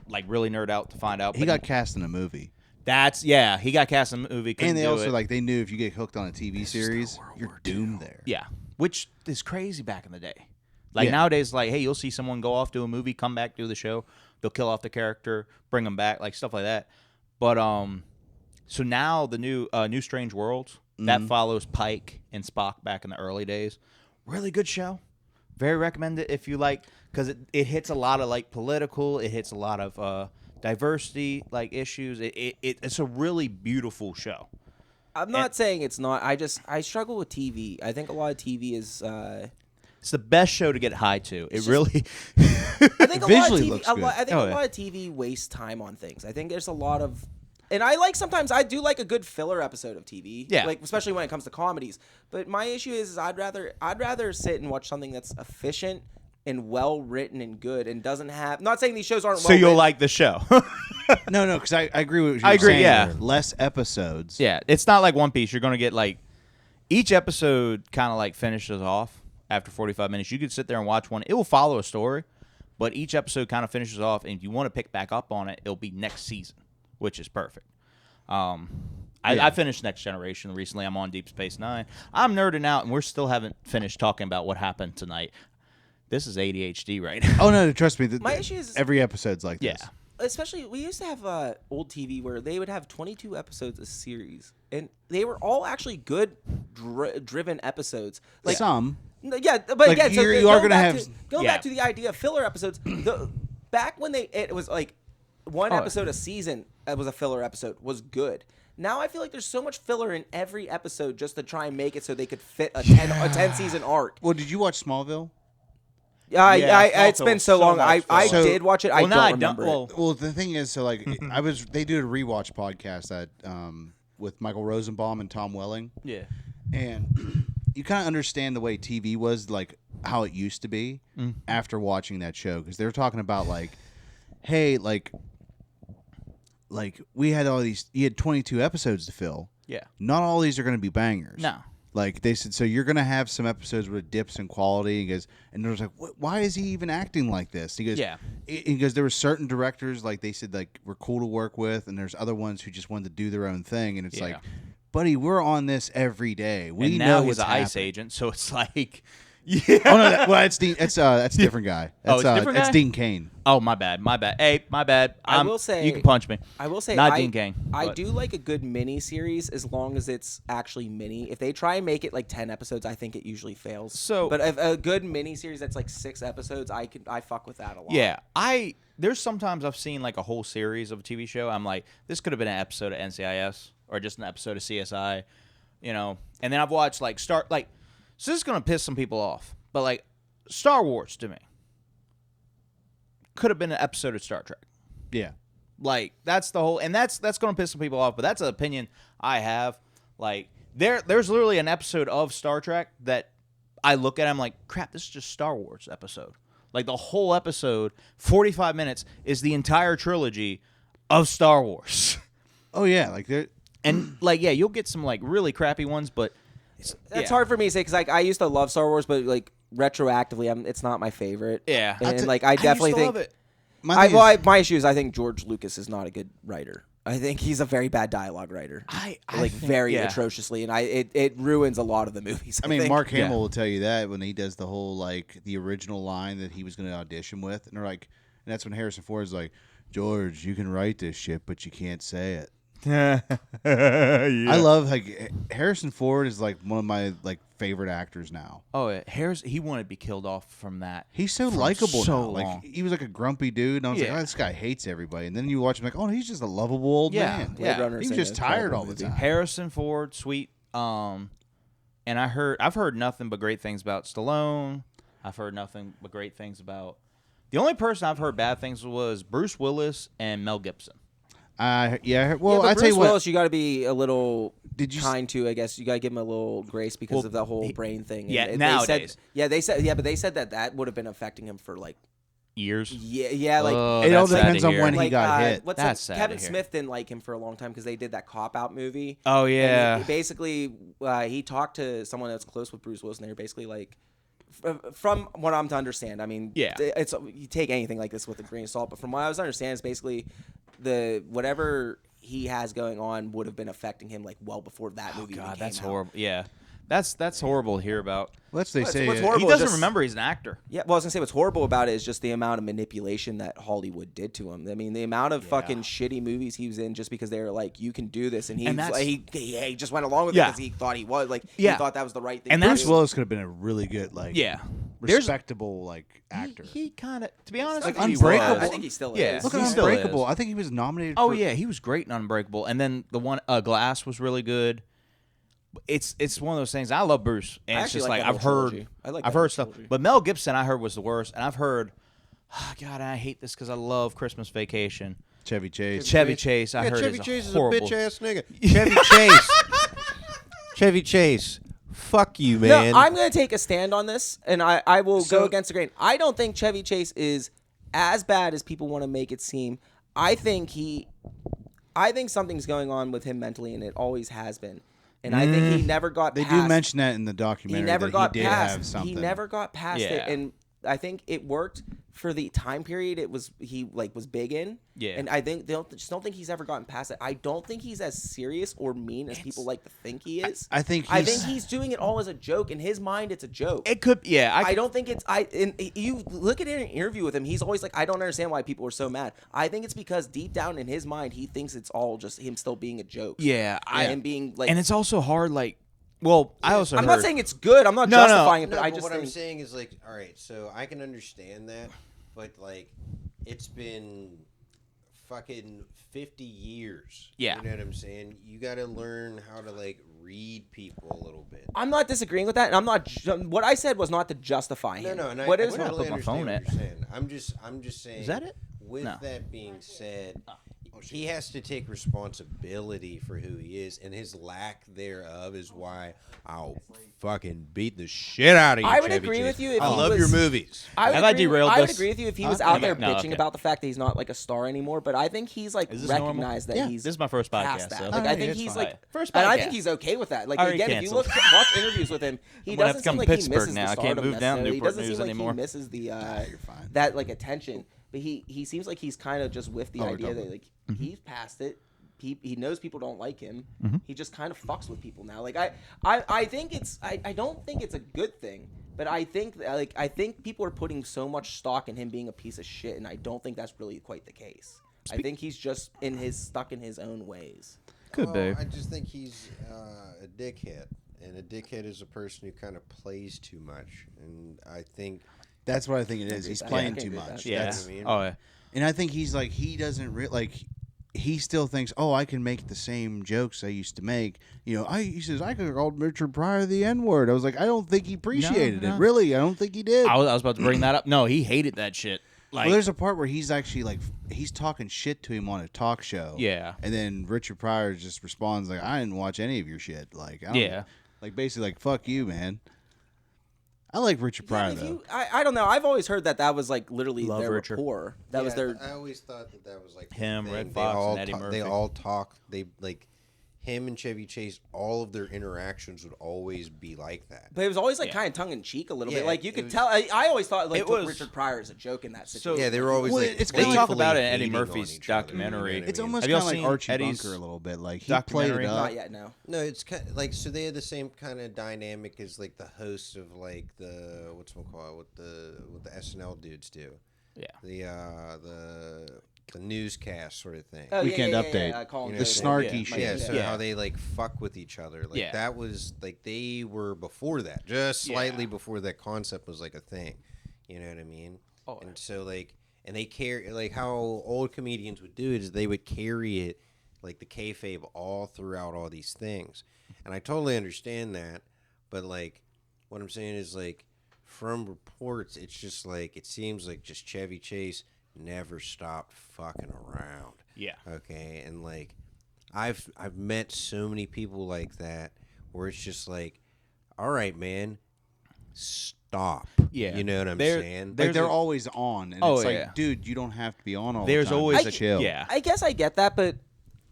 like really nerd out to find out. He but got cast in a movie, he got cast in the movie. couldn't and they do also it. like they knew if you get hooked on a TV series, you're doomed there. Yeah, which is crazy back in the day. Like Yeah. nowadays, like, hey, you'll see someone go off to a movie, come back, do the show. They'll kill off the character, bring them back, like stuff like that. But so now the new Strange Worlds that follows Pike and Spock back in the early days. Really good show. Very recommend it if you like, because it hits a lot of like political. It hits a lot of diversity like issues. It's a really beautiful show. I'm not saying it's not. I struggle with TV. I think a lot of TV is. It's the best show to get high to. It really. I think Visually looks good. I think a lot of TV wastes time on things. I think there's a lot of, and sometimes I do like a good filler episode of TV. Yeah. Like especially when it comes to comedies. But my issue is I'd rather sit and watch something that's efficient and well written and good and doesn't have. Not saying these shows aren't. So well you'll written. like the show. No, because I agree with what you're I agree, saying. yeah. Less episodes. Yeah, it's not like One Piece. You're gonna get like each episode kind of like finishes off after 45 minutes. You could sit there and watch one. It will follow a story, but each episode kind of finishes off. And if you want to pick back up on it, it'll be next season, which is perfect. I finished Next Generation recently. I'm on Deep Space Nine. I'm nerding out, and we're still haven't finished talking about what happened tonight. This is ADHD right now. Oh no, trust me. My issue is every episode's like Yeah. this. Especially, we used to have old TV where they would have 22 episodes a series, and they were all actually good, driven episodes. Like Some. yeah, but Like, again, so you are going gonna back have- going Yeah. back to the idea of filler episodes. Back when it was like one episode a season was a filler episode was good. Now I feel like there's so much filler in every episode just to try and make it so they could fit a 10 season arc. Well, did you watch Smallville? It's been so long. I filler. did watch it. I Well, no, don't I remember don't. it. Well, the thing is, so like they did a rewatch podcast that with Michael Rosenbaum and Tom Welling, Yeah. and you kind of understand the way TV was, like how it used to be after watching that show, because they were talking about like, hey, like we had all these, you had 22 episodes to fill. Yeah. Not all these are going to be bangers. No. Like they said, so you're gonna have some episodes with dips in quality. He goes, and there was like, why is he even acting like this? He goes, Yeah. He goes, there were certain directors like they said like were cool to work with, and there's other ones who just wanted to do their own thing, and it's Yeah. like, buddy, we're on this every day. We And know now he's what's an ICE happening. agent, so it's like, Oh no, that's Dean. That's a different guy. That's it's a different that's guy? Dean Kane. oh, my bad. Hey, my bad. I will say- you can punch me. I will say Not I, Dean Cain, I but- do like a good mini series as long as it's actually mini. If they try and make it like 10 episodes, I think it usually fails. So- but if a good mini series that's like 6 episodes, I fuck with that a lot. Yeah, there's sometimes I've seen like a whole series of a TV show. I'm like, this could have been an episode of NCIS or just an episode of CSI, and then I've watched like so this is gonna piss some people off, but like Star Wars to me could have been an episode of Star Trek. Yeah. Like that's the whole, and that's gonna piss some people off, but that's an opinion I have. Like there's literally an episode of Star Trek that I look at, I'm like, crap, this is just Star Wars episode. Like the whole episode, 45 minutes, is the entire trilogy of Star Wars. Oh yeah, like there. And like, yeah, you'll get some like really crappy ones, but It's hard for me to say because like I used to love Star Wars, but like retroactively, it's not my favorite. Yeah. and like I definitely used to think love it. my issue is I think George Lucas is not a good writer. I think he's a very bad dialogue writer. I like think- very yeah. atrociously, and it ruins a lot of the movies. I mean, think. Mark Hamill Yeah. will tell you that when he does the whole like the original line that he was going to audition with, and they're like, and that's when Harrison Ford is like, George, you can write this shit, but you can't say it. I love like Harrison Ford is like one of my like favorite actors now. Oh, yeah. He wanted to be killed off from that. He's so For likable so now. long. Like he was like a grumpy dude, and I was like, Yeah. oh, this guy hates everybody. And then you watch him like, oh, he's just a lovable old Yeah, man. yeah. Blade Runner He was is just a tired terrible all the movie. time. Harrison Ford, sweet. And I've heard nothing but great things about Stallone. I've heard nothing but great things about. The only person I've heard bad things was Bruce Willis and Mel Gibson. Yeah. Well, but I Bruce tell you what. Willis, you got to be a little Did you s- kind to. I guess you got to give him a little grace because Well, of the whole brain thing. yeah, And nowadays. they said but they said that would have been affecting him for like Years. like. Oh, It all that's sad depends to on hear. when he like, got hit. What's That's that? sad Kevin to hear. Smith didn't like him for a long time because they did that Cop Out movie. Oh And yeah. basically, he talked to someone that's close with Bruce Willis, and they were basically like, from what I'm to understand, I mean, Yeah. it's you take anything like this with a grain of salt, but from what I was understanding, it's basically whatever he has going on would have been affecting him like well before that movie. God, even that's came out. horrible. Yeah, that's horrible to hear about. Let's they say what's it- horrible He is doesn't just- remember he's an actor. Yeah, well, I was gonna say what's horrible about it is just the amount of manipulation that Hollywood did to him. I mean, the amount of fucking shitty movies he was in just because they were like, "You can do this," and he just went along with it because he thought he was like, he thought that was the right thing. And to Bruce do. Willis could have been a really good respectable actor. He kind of, to be honest, Like I think he Unbreakable. was. I think he still Yeah. is. Look He at still Unbreakable. is. I think he was nominated. Oh for, yeah, he was great in Unbreakable, and then the one Glass was really good. It's one of those things. I love Bruce, and I it's actually just like like that I've whole heard, trilogy. I like I've that whole heard stuff. trilogy. But Mel Gibson, I heard was the worst, and I've heard, God, I hate this because I love Christmas Vacation. Chevy Chase. Chevy Chase, I heard Chevy is Chase horrible. is a bitch ass nigga. Chevy Chase. Chevy Chase. Fuck you, man. No, I'm going to take a stand on this, and I will go against the grain. I don't think Chevy Chase is as bad as people want to make it seem. I think something's going on with him mentally, and it always has been. And I think he never got They past. do mention that in the documentary. He never that got he did past. have something. He never got past it, Yeah. and I think it worked for the time period he was big in. Yeah. And I think don't think he's ever gotten past it. I don't think he's as serious or mean as people like to think he is. I think I think he's doing it all as a joke. In his mind, it's a joke. It could, yeah. I don't think it's and you look at an interview with him, he's always like, I don't understand why people are so mad. I think it's because deep down in his mind he thinks it's all just him still being a joke. Yeah, and being like, and it's also hard. Like, well, I also I'm heard, not saying it's good. I'm not No, no. justifying it, No, but I but just what think I'm saying is like, all right, so I can understand that, but like, it's been fucking 50 years. Yeah. You know what I'm saying? You got to learn how to like read people a little bit. I'm not disagreeing with that, and I'm not. What I said was not to justify him. No, and what I is totally put my understand phone what at. you're saying. I'm just saying. Is that it? With No. that being said, he has to take responsibility for who he is, and his lack thereof is why I'll fucking beat the shit out of you. I would Chevy agree Chase. with you if I he love was- your movies. I would Have I agree, derailed I would this? agree with you if he was out there No, bitching okay. about the fact that he's not like a star anymore. But I think he's like Is this normal? recognized that Yeah, he's this is my first past podcast, that. so- Like Oh, I yeah, think it's he's fine. like First and I podcast. think he's okay with that. Like Already again, if you canceled. watch interviews with him, he I'm gonna have doesn't to come seem to like he Pittsburgh misses now. the I can't stardom move down necessarily. He Newport doesn't News seem like anymore. he misses the you're fine. that like attention. But he seems like he's kind of just with the we're idea talking that like he's past it. He knows people don't like him. He just kind of fucks with people now. Like I think it's I don't think it's a good thing, but I think people are putting so much stock in him being a piece of shit, and I don't think that's really quite the case. I think he's just stuck in his own ways. Could be. I just think he's a dickhead, and a dickhead is a person who kind of plays too much, and I think That's what I think it is. agree He's with that. playing Yeah, I can too agree with much. that. Yeah. That's- I mean? Oh yeah. And I think he's like he doesn't he still thinks, oh, I can make the same jokes I used to make. You know, he says I could have called Richard Pryor the N-word. I was like, I don't think he appreciated No. it. Really, I don't think he did. I was about to bring that up. No, he hated that shit. Like, Well, there's a part where he's actually like he's talking shit to him on a talk show. Yeah. And then Richard Pryor just responds like, I didn't watch any of your shit. Like, I don't, Yeah. like basically like, fuck you, man. I like Richard Pryor If though. you, I don't know. I've always heard that was like literally Love their Richard. rapport. That was their. I always thought that was like Him, the Red thing. Fox, they all and Eddie Murphy. They all talk. They like him and Chevy Chase. All of their interactions would always be like that. But it was always like Yeah. kind of tongue in cheek a little Yeah, bit. Like you it could was- tell. I always thought like It took was- Richard Pryor as a joke in that situation. Yeah, they were always Well, like it's They kinda talk like- about it in Eddie hating on Murphy's each other, documentary. you know what It's I mean? almost Have y'all kind of like seen Archie Eddie's Bunker a little bit. Like he played documentary? it up. Not yet. No. No, it's kind of like so they had the same kind of dynamic as like the hosts of like the what the SNL dudes do. Yeah. The newscast sort of thing. Oh, Weekend Update. Colin The Jost. snarky Yeah, shit. Yeah, yeah. so Yeah. how they like fuck with each other. Like Yeah. that was like they were before that. Just slightly Yeah. before that concept was like a thing. You know what I mean? Oh, and so like and they carry like how old comedians would do it is they would carry it like the kayfabe all throughout all these things. And I totally understand that, but like what I'm saying is like from reports it's just like it seems like just Chevy Chase never stopped fucking around. Yeah. Okay, and like I've met so many people like that where it's just like, all right, man, stop. Yeah. You know what I'm There- saying? Like There's they're a- always on, and Oh, it's like, yeah. dude, you don't have to be on all There's the time. always Just a chill. Yeah. I guess I get that, but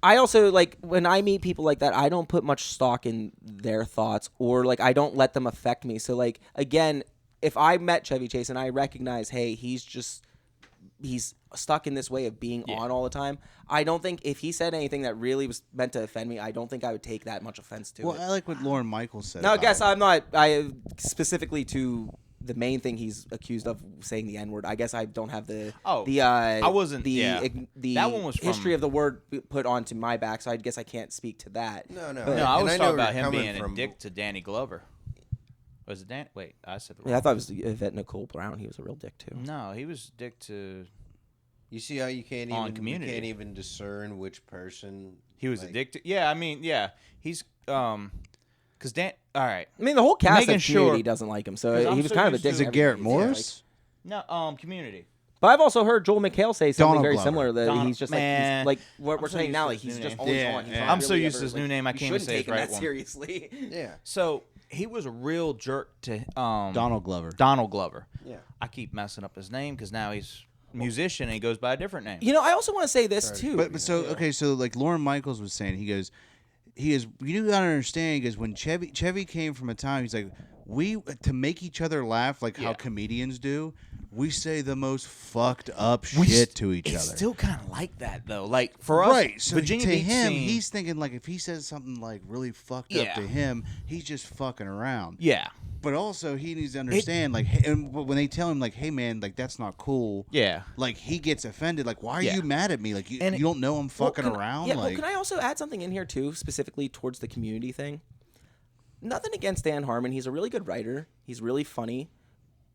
I also like when I meet people like that, I don't put much stock in their thoughts or like I don't let them affect me. So like again, if I met Chevy Chase and I recognize, hey, he's just he's stuck in this way of being on all the time. I don't think if he said anything that really was meant to offend me, I don't think I would take that much offense to it. Well, I like what Lauren Michaels said. Now, I about guess it. I'm not. I specifically to the main thing he's accused of saying the N-word. I guess I don't have the I wasn't. the that one was history from, of the word put onto my back, so I guess I can't speak to that. No. No, and I was know talking where about you're him coming being a from. dick to Danny Glover. Was it Dan? Wait, I said the wrong. Yeah, I thought it was Yvette Nicole Brown. He was a real dick too. No, he was a dick to. You see how you can't On even Community. you can't even discern which person He was like, a dick to. Yeah, I mean, yeah, he's because Dan. All right, I mean, the whole cast Making of Community sure- doesn't like him, so 'Cause I'm he was so kind of a used to- dick. Is to it Garrett everybody. Yeah, Morris? no, Community. But I've also heard Joel McHale say something Donald very Glover. similar that Donald- he's just man. like what we're I'm so saying used now, to like his he's new just name. always Yeah, on. He's yeah. not I'm so really used to ever, his like, new name, I you can't even shouldn't say his take him right that one. seriously. Yeah. So he was a real jerk to Donald Glover. Donald Glover. Yeah. I keep messing up his name because now he's a musician and he goes by a different name. You know, I also want to say this too. But so okay, so like Lauren Michaels was saying, he goes, you gotta understand, because when Chevy came from a time, he's like, we to make each other laugh like how Yeah. comedians do, we say the most fucked up shit to each It's other. still kind of like that though. Like for us, Right, so Virginia to Beach him, scene- he's thinking like if he says something like really fucked up Yeah. to him, he's just fucking around. yeah, But also he needs to understand, like, and when they tell him like, hey man, like that's not cool. yeah. Like he gets offended. Like, why are Yeah. you mad at me? Like you And- don't know I'm fucking Well, around. Yeah, like, well, can I also add something in here too, specifically towards the Community thing? Nothing against Dan Harmon. He's a really good writer. He's really funny.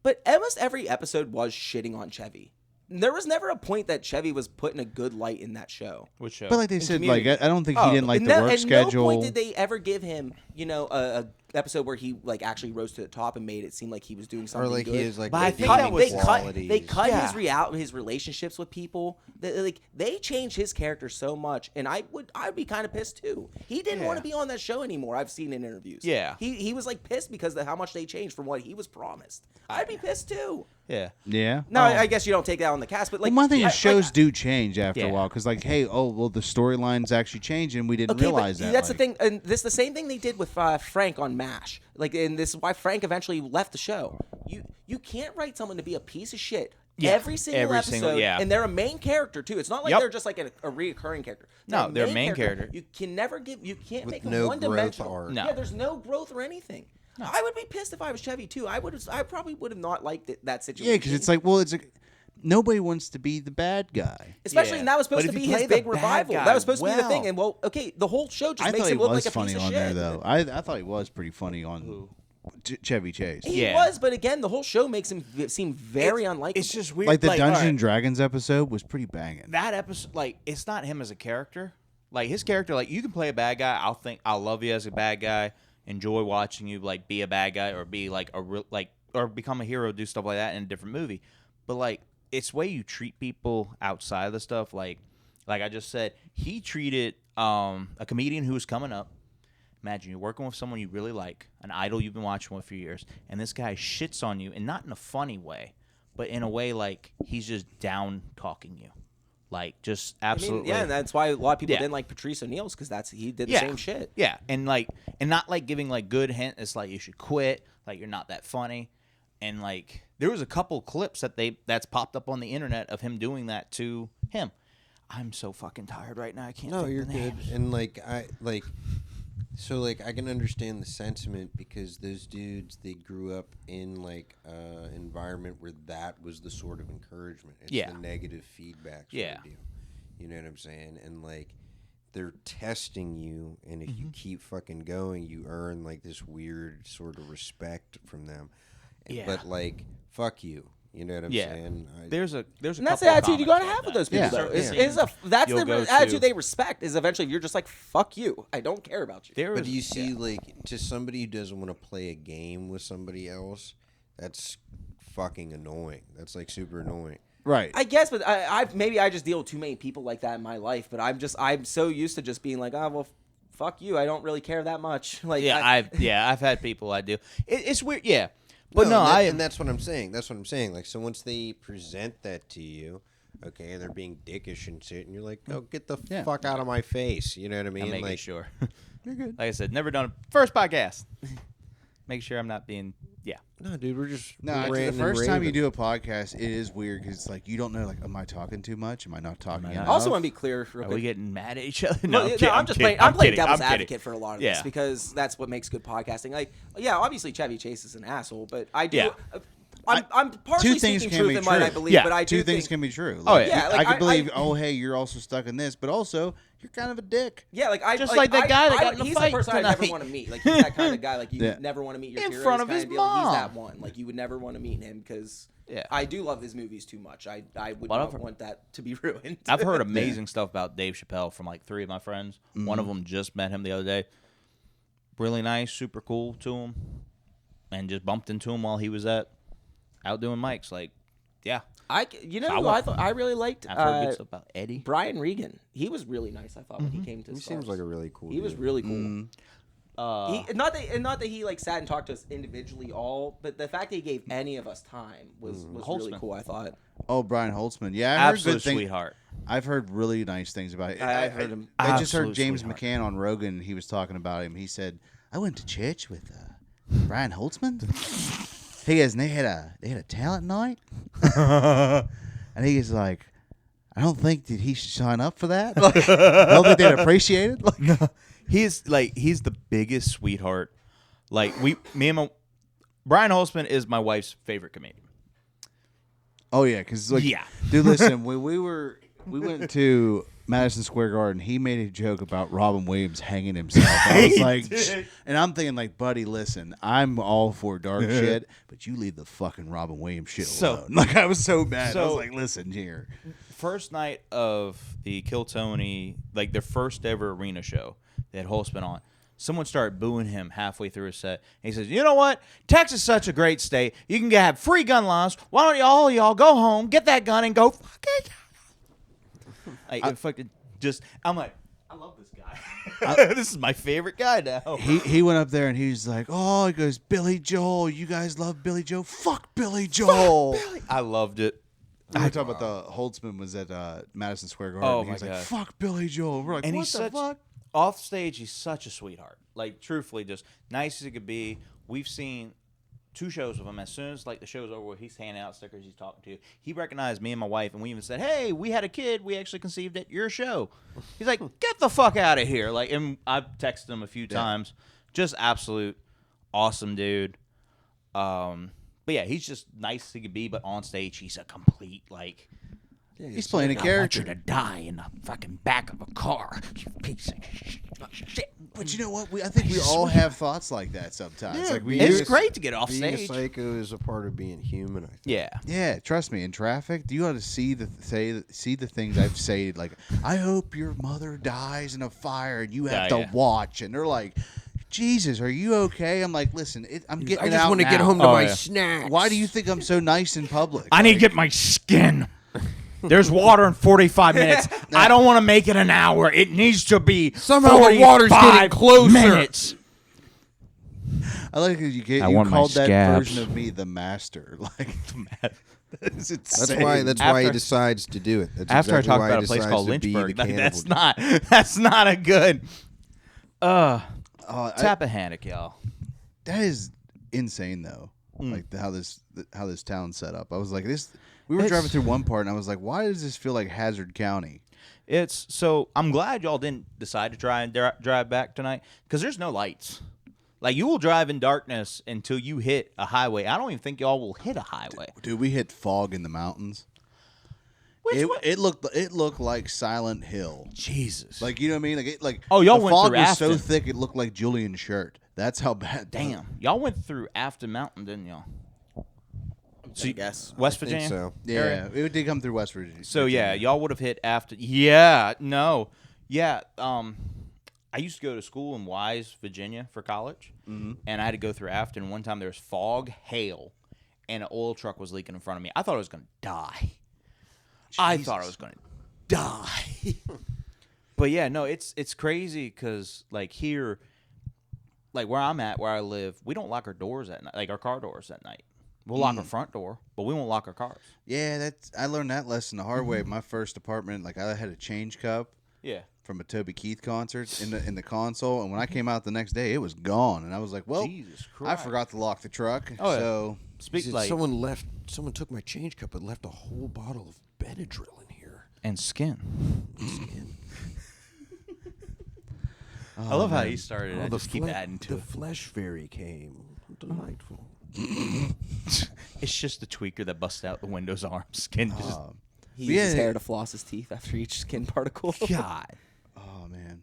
But almost every episode was shitting on Chevy. There was never a point that Chevy was put in a good light in that show. Which show? but like they in said, Community. like I don't think he didn't like the work at schedule. no point did they ever give him, a episode where he like actually rose to the top and made it seem like he was doing Or something like good. he is like But I think redeeming that was- They cut Yeah. his relationships with people. They changed his character so much, and I'd be kind of pissed too. He didn't want to be on that show anymore. I've seen in interviews. Yeah. he was like pissed because of how much they changed from what he was promised. I'd be pissed too. yeah. Yeah. No, I guess you don't take that on the cast, but like Well, my thing I- is shows like, do change after a Yeah. while, because like, hey, oh well, the storyline's actually changing. We didn't Okay, realize but that. that's like, the thing, and this is the same thing they did with Frank on MASH. Like, and this is why Frank eventually left the show. You can't write someone to be a piece of shit Yeah, every single every episode, single- yeah. and they're a main character too. It's not like Yep. they're just like a reoccurring character. No, they're a main character. You can never you can't With make them no one growth dimensional. arc. No. Yeah, there's no growth or anything. I would be pissed if I was Chevy too. I probably would have not liked that situation. yeah, because it's like, well, it's like nobody wants to be the bad guy. Especially, Yeah. and that was supposed But to if be you his play the big bad revival. guy That was supposed to be the thing. well- And well, okay, the whole show just I makes thought he him look was like a funny piece of on shit. there though. I thought he was pretty funny on Chevy Chase. He Yeah. was, but again, the whole show makes him seem very unlikable. It's just weird. Like the Dungeons all right, and Dragons episode was pretty banging. that episode, like it's not him as a character. Like his character, like you can play a bad guy. I'll love you as a bad guy. Enjoy watching you like be a bad guy or be like a real or become a hero, do stuff like that in a different movie. But like it's way you treat people outside of the stuff. Like I just said, he treated a comedian who was coming up. Imagine you're working with someone you really like, an idol you've been watching with for years, and this guy shits on you, and not in a funny way, but in a way like he's just down talking you, like just absolutely. yeah, and that's why a lot of people Yeah. didn't like Patrice O'Neal's because he did the Yeah. same shit. Yeah, and not like giving like good hint. It's like you should quit. Like you're not that funny, and like there was a couple clips that's popped up on the internet of him doing that to him. I'm so fucking tired right now. I can't. No, think you're of the good. names. And I can understand the sentiment because those dudes, they grew up in like environment where that was the sort of encouragement. It's Yeah. the negative feedback sort Yeah. of deal. You know what I'm saying? And like they're testing you, and if you keep fucking going, you earn like this weird sort of respect from them. Yeah. But like, fuck you. You know what I'm Yeah. saying? There's a And that's the couple attitude you gotta comics have with like those that. people. Yeah. Though. Certain That's you'll the go attitude to- they respect. Is eventually you're just like, fuck you. I don't care about you. There But was- do you see, yeah. like, to somebody who doesn't want to play a game with somebody else, that's fucking annoying. That's like super annoying. Right. I guess, but maybe I just deal with too many people like that in my life. But I'm so used to just being like, oh well, fuck you. I don't really care that much. Like, Yeah, I've had people I do. It's weird. Yeah, but no, and that's what I'm saying. That's what I'm saying. Like, so once they present that to you, okay, and they're being dickish and shit, and you're like, oh, get the Yeah. fuck out of my face. You know what I mean? I'm making like, sure. You're good. Like I said, never done a first podcast. Make sure I'm not being. Yeah. No, dude, we're just No, ranting the and first time you raving. do a podcast, it is weird because it's like you don't know, like, am I talking too much? Am I not talking I enough? I also want to be clear real Are quick. we getting mad at each other? No, I'm no, kidding. I'm just kidding. playing. I'm playing kidding. devil's I'm kidding. advocate for a lot of Yeah. this because that's what makes good podcasting. Like, yeah, obviously Chevy Chase is an asshole, but I do. Yeah. I'm partially Two things speaking can truth be in what true. I believe, Yeah. but I do Two things think, can be true. Oh, Like, yeah. Yeah, like, I could I- believe, oh, hey, you're also stuck in this, but also you're kind of a dick. yeah, like I Just like that guy that got in a he's fight the person I never tonight. want to meet. Like he's that kind of guy. Like you Yeah. never want to meet your In heroes, front of kinda his be like, he's mom. that one. Like you would never want to meet him because Yeah. I do love his movies too much. I would Well, not want that to be ruined. I've heard amazing stuff about Dave Chappelle from like 3 of my friends. One of Mm-hmm. them just met him the other day. Really nice, super cool to him, and just bumped into him while he was out doing mics. Like, yeah, You know, I who want- I really liked I've heard good stuff about Eddie. Brian Regan. He was really nice. I thought when he came to. He seems Stars. like a really cool. He was dude. really cool. Mm-hmm. Not that he like sat and talked to us individually all, but the fact that he gave any of us time was really Holtzman. cool. I thought. Oh, Brian Holtzman. Yeah, I heard Absolute good things. sweeght I've heard really nice things about it. I've heard him. I just heard Absolute James sweetheart. McCann on Rogan. He was talking about him. He said, "I went to church with Brian Holtzman." He goes, and they had a talent night, and he was like, "I don't think that he should sign up for that. Like, I don't think they'd appreciate it." Like, He's the biggest sweetheart. Like Brian Holtzman is my wife's favorite comedian. oh yeah, because like, Yeah. dude, listen, when we went to Madison Square Garden, he made a joke about Robin Williams hanging himself. I was like, and I'm thinking like, buddy, listen, I'm all for dark shit, but you leave the fucking Robin Williams shit alone. Like, I was so mad. I was like, listen here. First night of the Kill Tony, like their first ever arena show, they had Holtzman on. Someone started booing him halfway through his set. And he says, "You know what? Texas is such a great state. You can have free gun laws. Why don't y'all go home, get that gun, and go fuck it." Like, it fucking just, I'm like, I love this guy. This is my favorite guy now. He went up there and he was like, oh, he goes, Billy Joel. You guys love Billy Joel? Fuck Billy Joel. I loved it. We were talking about the Holtzman was at Madison Square Garden. Oh, he my was like, God. fuck Billy Joel. We're like, And what he's the such, fuck? off stage, he's such a sweetheart. Like, truthfully, just nice as he could be. We've seen 2 shows of him. As soon as like the show's over, he's handing out stickers, he's talking to you. He recognized me and my wife, and we even said, "Hey, we had a kid. We actually conceived at your show." He's like, "Get the fuck out of here!" Like, and I've texted him a few times. Just absolute awesome dude. But yeah, he's just nice as he could be. But on stage, he's a complete like. He's playing a I want character. you to die in the fucking back of a car, you piece of shit. But you know what? I think we all have thoughts like that sometimes. Like we It's just- great to get off Being a stage. psycho is a part of being human. I think. Yeah. Yeah, trust me. In traffic, you ought to see the things I've said. Like, I hope your mother dies in a fire and you have to Yeah. watch. And they're like, Jesus, are you okay? I'm like, listen, I'm getting I it just out want to get now. home to Oh, my yeah. snacks. Why do you think I'm so nice in public? I need to Like, get my skin. There's water in 45 minutes. I don't want to make it an hour. It needs to be Somehow the water's getting 45 closer. minutes. I like that you want my called that scabs. version of me the master. Like, that's That's insane. why. That's why he After- decides to do it. That's After exactly I talked why about he a place decides called to be Lynchburg, the like, cannibal. that's not a good. I- Tappahannock, y'all. That is insane, though. Like how this town's set up. I was like, this. We were It's- driving through one part, and I was like, why does this feel like Hazard County? It's so. I'm glad y'all didn't decide to try and drive back tonight because there's no lights. Like you will drive in darkness until you hit a highway. I don't even think y'all will hit a highway. Dude, we hit fog in the mountains. Which one? It looked like Silent Hill. Jesus. Like, you know what I mean? Like Oh, y'all the went fog through was so Afton. thick it looked like Julian's shirt. That's how bad. Damn, y'all went through Afton Mountain, didn't y'all? So you guess. West I think Virginia. so. Yeah, it did come through West Virginia. So yeah, y'all would have hit after. Yeah, no, yeah. I used to go to school in Wise, Virginia, for college, and I had to go through Afton. One time there was fog, hail, and an oil truck was leaking in front of me. I thought I was going to die. I thought I was going to die. But yeah, no, it's crazy because like here, like where I'm at, where I live, we don't lock our doors at night, like our car doors at night. We'll lock our front door, but we won't lock our cars. Yeah, I learned that lesson the hard way. My first apartment, like I had a change cup Yeah. from a Toby Keith concert in the console, and when I came out the next day, it was gone, and I was like, well, Jesus I Christ. forgot to lock the truck. Oh, yeah. So Someone took my change cup and left a whole bottle of Benadryl in here. And skin. I love how he started. I just keep adding to the it. flesh fairy came. Delightful. It's just the tweaker that busts out the Windows arm. Skin just. He uses hair to floss his teeth after each skin particle. God. Oh man,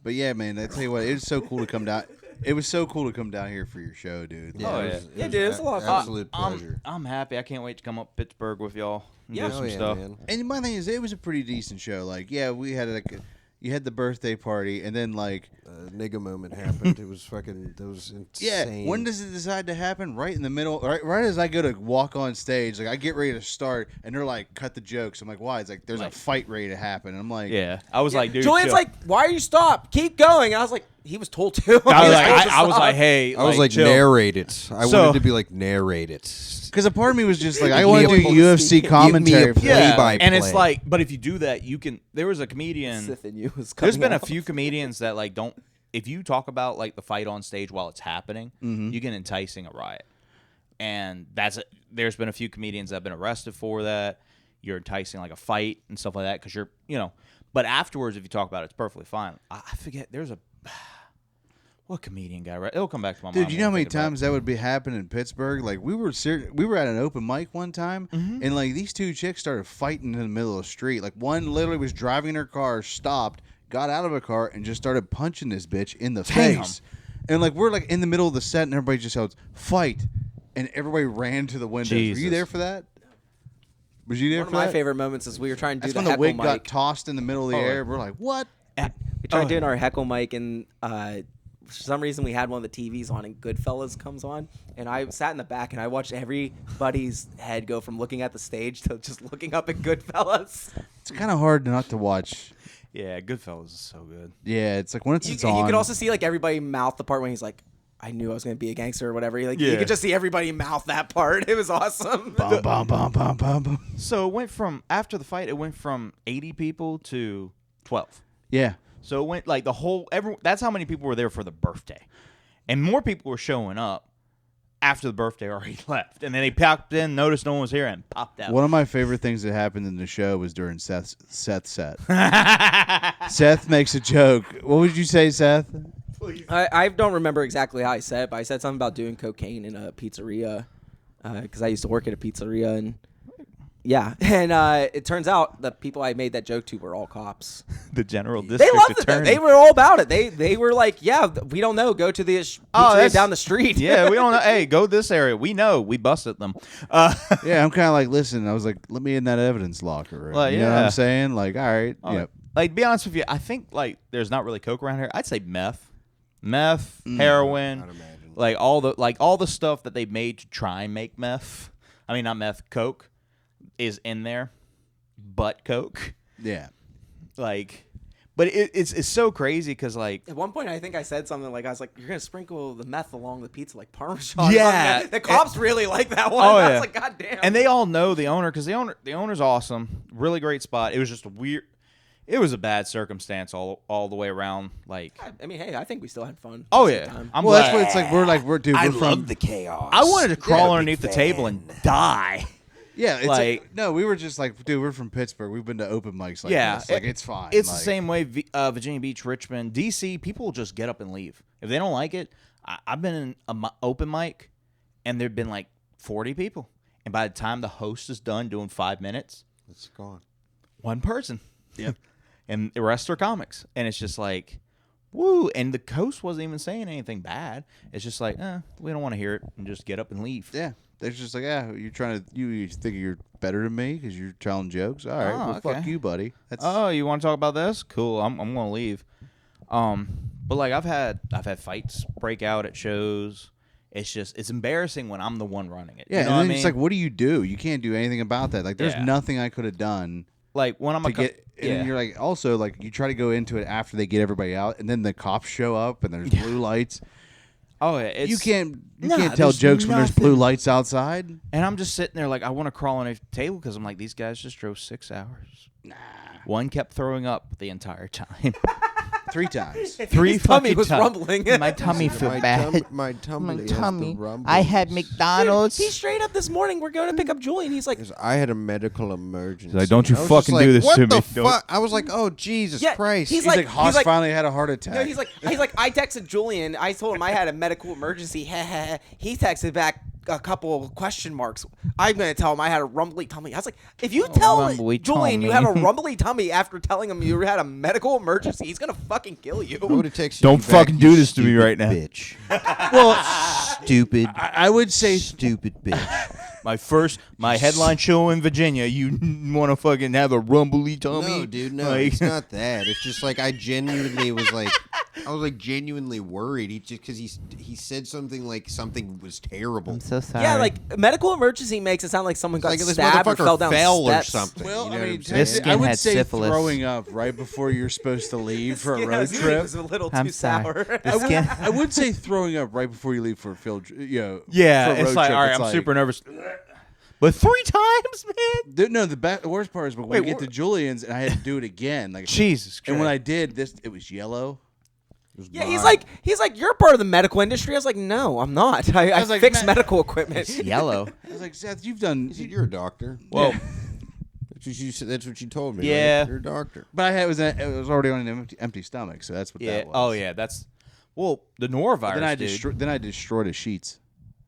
but yeah, man, I tell you what, it was so cool to come down. It was so cool to come down here for your show, dude. Oh, Like, yeah. Yeah, dude, it's a lot of fun. Absolute pleasure. I'm happy. I can't wait to come up to Pittsburgh with y'all and do Yeah. some Oh, yeah, stuff. man. And my thing is, it was a pretty decent show. Like, yeah, we had you had the birthday party, and then like, Nigga moment happened. It was fucking. That was yeah, insane. when does it decide to happen? Right in the middle, right as I go to walk on stage, like I get ready to start, and they're like, "Cut the jokes." I'm like, "Why?" It's like there's a fight ready to happen. And I'm like, Yeah. I was like, dude. Julian's chill. like, "Why are you stop? Keep going." And I was like, "He was told to." I was like, hey. I was like, chill. narrate it. I So- wanted to be like, narrate it. because a part of me was just like, I Give want me to do a- UFC commentary. give me a Yeah, play-by-play. and it's like, but if you do that, you can. There was a comedian. Sith in you was There's coming been a out. few comedians that like don't. If you talk about like the fight on stage while it's happening, you can enticing a riot, and there's been a few comedians that have been arrested for that. You're enticing like a fight and stuff like that because you're But afterwards, if you talk about it, it's perfectly fine. I forget. There's a what comedian guy? Right, it'll come back to my mind. Dude, you know how when I many think about it. times that would be happening in Pittsburgh? Like we were at an open mic one time, and like these two chicks started fighting in the middle of the street. Like one literally was driving in her car, stopped, got out of a car, and just started punching this bitch in the Damn. face. And like we're like in the middle of the set, and everybody just yells "fight," and everybody ran to the windows. Were you Jesus. there for that? Was you there One of for my that? favorite moments is we were trying to do That's when the the heckle wig mic. got tossed in the middle of the Oh, air. We're like, what? We tried doing our heckle mic, and for some reason we had one of the TVs on, and Goodfellas comes on, and I sat in the back and I watched everybody's head go from looking at the stage to just looking up at Goodfellas. It's kind of hard not to watch. Yeah, Goodfellas is so good. Yeah, it's like when it's You on. could also see like everybody mouth the part when he's like, "I knew I was going to be a gangster" or whatever. Like you Yeah. could just see everybody mouth that part. It was awesome. Bum, bum, bum, bum, bum, bum. So it went from after the fight, it went from 80 people to 12. Yeah. So it went like that's how many people were there for the birthday. And more people were showing up after the birthday already left. And then they popped in, noticed no one was here, and popped out. One of my favorite things that happened in the show was during Seth's set. Seth makes a joke. What would you say, Seth? I don't remember exactly how I said it, but I said something about doing cocaine in a pizzeria because I used to work at a pizzeria, and yeah, and it turns out the people I made that joke to were all cops. The general They district loved it. attorney. They were all about it. They were like, "Yeah, we don't know. Go to the pizzeria that's- down the street." Yeah, we don't know. Hey, go this area. We know. We busted them. Yeah, I'm kind of like, listen, I was like, let me in that evidence locker room. Well, You know what yeah. I'm saying? Like, all right. Oh, Yep. Like, to be honest with you, I think like there's not really coke around here. I'd say meth, heroin, I'd imagine. like all the stuff that they made to try and make meth. I mean, not meth, coke is in there, but coke. Yeah. Like, but it's so crazy because like At one point, I think I said something like, "I was like, you're gonna sprinkle the meth along the pizza like Parmesan." Yeah. the cops really like that one. Oh, I yeah. was like, "God damn!" And they all know the owner because the owner's awesome, really great spot. It was just weird. It was a bad circumstance all the way around. Like, I mean, hey, I think we still had fun. oh at the yeah, same time. I'm Well, that's glad. what it's like. We're from. the chaos. I wanted to crawl Yeah, underneath the big table fan. and die. Yeah, it's like- no, we were just like, dude, we're from Pittsburgh. We've been to open mics like Yeah, this. Like, it's fine. It's like, the same way. Virginia Beach, Richmond, DC. People will just get up and leave if they don't like it. I've been in an open mic, and there've been like 40 people, and by the time the host is done doing 5 minutes, It's gone. one person. Yep. And the rest are comics. And it's just like, woo. And the host wasn't even saying anything bad. It's just like, we don't want to hear it, and just get up and leave. Yeah. They're just like, yeah, you're trying to, you think you're better than me because you're telling jokes. All right, Oh, well, fuck okay. you, buddy. That's Oh, you want to talk about this? Cool. I'm gonna leave. But like I've had fights break out at shows. It's embarrassing when I'm the one running it. yeah. You know And what then I it's mean? like, what do you do? You can't do anything about that. Like, there's Yeah. nothing I could have done like when I'm to a get. And you're like, also like, you try to go into it after they get everybody out, and then the cops show up, and there's blue lights. Oh yeah, You can't Nah, tell there's jokes when there's blue nothing. lights outside. And I'm just sitting there like I want to crawl on a table because I'm like these guys just drove 6 hours. Nah. One kept throwing up the entire time. 3 times. 3 His tummy fucking was times. rumbling. My tummy feel My bad. my tummy. has the rumbles. I had McDonald's. He straight up this morning. We're going to pick up Julian. He's like, 'Cause I had a medical emergency. He's like, "Don't you I was just fucking like, do this what to the me." Don't- fuck? I was like, oh Jesus Yeah, Christ. he's He's like, like- Haas like- finally had a heart attack. no, he's like, I texted Julian. I told him I had a medical emergency. He texted back a couple of question marks. I'm going to tell him I had a rumbly tummy. I was like, if you tell rumbly Julian you tummy. have a rumbly tummy after telling him you had a medical emergency, he's going to fucking kill you. I would have texted Don't you back, fucking you do this to me stupid right now. bitch. well, Stupid. I would say Stupid bitch. My headline show in Virginia. You want to fucking have a rumbly tummy? No, dude, no, Like- it's not that. It's just like I genuinely was like, I was like genuinely worried. He just because he said something like something was terrible. I'm so sorry. Yeah, like medical emergency makes it sound like someone got like this stabbed or motherfucker fell down fell or steps. something. Well, you know I what mean, I'm saying? This I would skinhead say syphilis. throwing up right before you're supposed to leave for a Yeah, road his trip. was a little I'm too sorry. sour. The skin- I would say throwing up right before you leave for a field, for yeah, a road it's like trip. all right. It's I'm like- super nervous. But 3 times, man. No, the worst part is, but when Wait, we get to Julian's and I had to do it again, like Jesus Christ. And when I did this, it was yellow. Yeah, he's like, you're part of the medical industry. I was like, no, I'm not. I was like, fix "Man." medical equipment. yellow. I was like, Seth, you've done. He said, "You're a doctor." Well, That's what you said. That's what you told me. Yeah. right? You're a doctor. But I had it was already on an empty stomach, so that's what yeah. that was. Oh yeah, that's the norovirus. Then I dude. destroyed his sheets.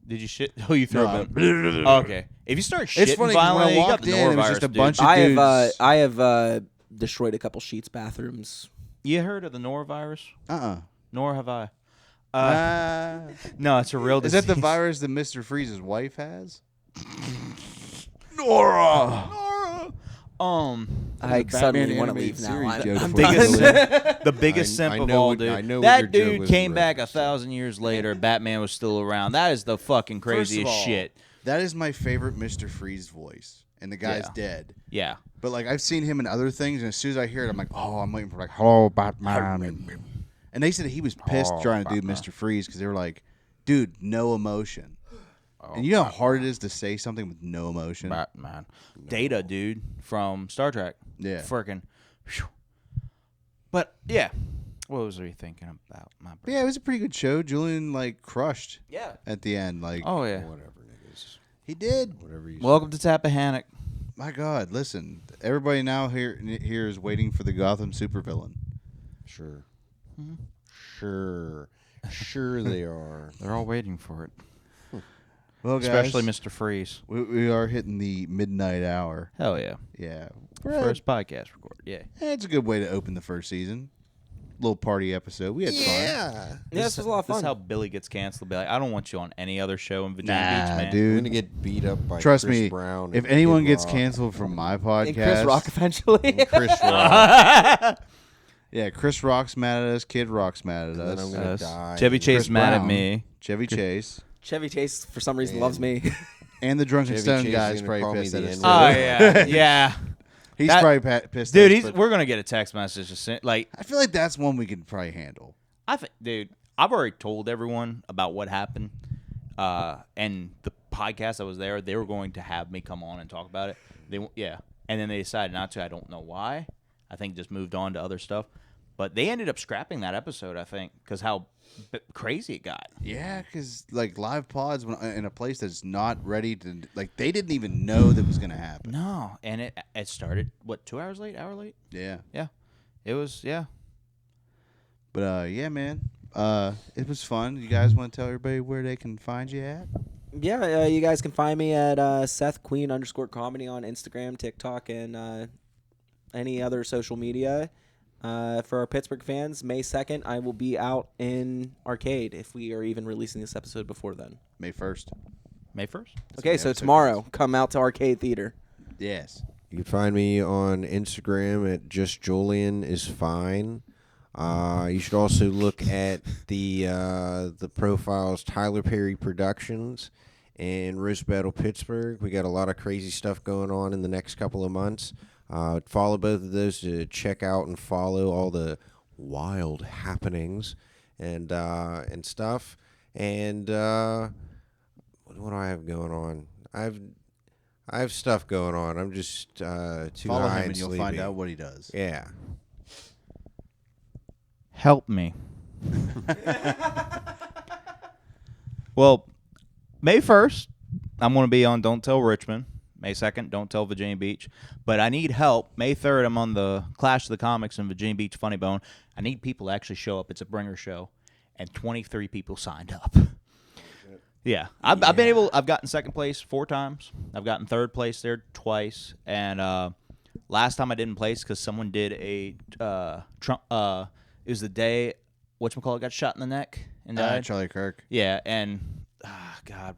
Did you shit? Oh, you threw No. them. Okay. If you start shitting It's funny 'cause when violently, I you got walked the in, it was norovirus, just a dude. bunch of I dudes. have destroyed a couple sheets, bathrooms. You heard of the norovirus? Nor have I. No, it's a real Is disease. that the virus that Mr. Freeze's wife has? Nora. I Batman suddenly want to animated leave now. series joke I'm for you, done. Julian. The biggest I simp of know all, what- dude. I know what your That joke dude was came in back reference 1,000 years later. Batman was still around. That is the fucking First of craziest all, shit. That is my favorite Mr. Freeze voice, and the guy's Yeah. dead. Yeah. But like I've seen him in other things, and as soon as I hear it, I'm like, oh, I'm waiting for like, hello, Batman. And they said he was pissed trying to do Mr. Freeze because they were like, dude, no emotion. And you know how hard it is to say something with no emotion. Batman. Data, dude, from Star Trek. Yeah. Freaking. But yeah. What was we thinking about? My But yeah, it was a pretty good show. Julian like crushed. Yeah. At the end, like Oh yeah. Whatever, niggas. he did. Whatever you Welcome to Tappahannock. My God, listen, everybody now here is waiting for the Gotham supervillain. Sure. Sure they are. They're all waiting for it. Well, guys, Especially Mr. Freeze. we are hitting the midnight hour. Hell yeah. Yeah, First podcast recorded. Yeah. It's a good way to open the first season. Little party episode. We had fun. Yeah, this was a lot of This is fun. how Billy gets canceled. Be like, I don't want you on any other show in Virginia Nah, Beach, man. I'm dude. gonna get beat up by Trust Chris me, Brown. if and anyone Kid gets Rock. canceled from my podcast, And Chris Rock eventually. And Chris Rock, yeah, Chris Rock's mad at us. Kid Rock's mad at and then I'm us. gonna Us. die. Chevy Chase Chris mad at Brown, me. Chevy Chase, Chevy Chase for some reason And- loves me. and the Drunken Chevy Stone Chase guy is is gonna call probably me pissed the at us. N-word. Oh too. yeah, yeah. He's That- probably pissed Dude, at us. but we're gonna get a text message. Like, I feel like that's one we could probably handle. I think, dude, I've already told everyone about what happened, and the podcast I was there. They were going to have me come on and talk about it. And then they decided not to. I don't know why. I think just moved on to other stuff. But they ended up scrapping that episode, I think, because how crazy it got. Yeah, because like live pods in a place that's not ready to, like, they didn't even know that was going to happen. No, and it started what, 2 hours late, hour late? Yeah, Yeah, it was. Yeah. but yeah, man, it was fun. You guys want to tell everybody where they can find you at? Yeah, you guys can find me at Seth Queen _comedy on Instagram, TikTok, and any other social media. For our Pittsburgh fans, May 2nd, I will be out in Arcade if we are even releasing this episode before then. May 1st. May 1st? Okay, so tomorrow, come out to Arcade Theater. Yes. You can find me on Instagram at just Julian is fine. You should also look at the profiles Tyler Perry Productions and Roast Battle Pittsburgh. We got a lot of crazy stuff going on in the next couple of months. Follow both of those to check out and follow all the wild happenings and stuff. And what do I have going on? I have stuff going on. I'm just too Follow high him and you'll sleepy. find out what he does. Yeah. Help me. Well, May 1st, I'm going to be on Don't Tell Richmond. May 2nd, Don't Tell Virginia Beach. But I need help. May 3rd, I'm on the Clash of the Comics in Virginia Beach Funny Bone. I need people to actually show up. It's a bringer show. And 23 people signed up. Yeah. I've gotten second place 4 times. I've gotten third place there twice. And last time I didn't place because someone did a Trump. It was the day whatchamacallit got shot in the neck and died. Charlie Kirk. Yeah, and God,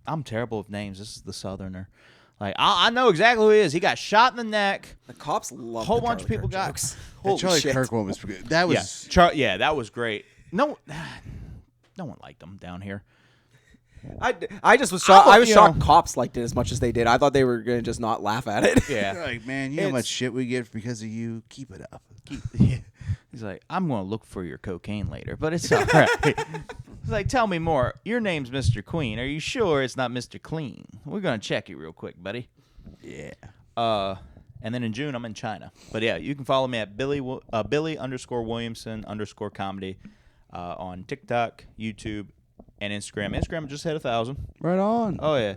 I'm terrible with names. This is the Southerner. Like I know exactly who he is. He got shot in the neck. The cops love A whole the bunch of Charlie people Kirk got. jokes. The Holy Charlie shit. Kirk one was good. That was Yeah, that was great. No one liked him down here. I just was shocked. I was you shocked know- cops liked it as much as they did. I thought they were gonna just not laugh at it. Yeah. like, man, you know how much shit we get because of you. Keep it up. He's like, I'm going to look for your cocaine later, but it's all right. He's like, tell me more. Your name's Mr. Queen. Are you sure it's not Mr. Clean? We're going to check you real quick, buddy. Yeah. And then in June, I'm in China. But yeah, you can follow me at Billy_Williamson_comedy on TikTok, YouTube, and Instagram. Instagram just hit 1,000. Right on. Oh, yeah.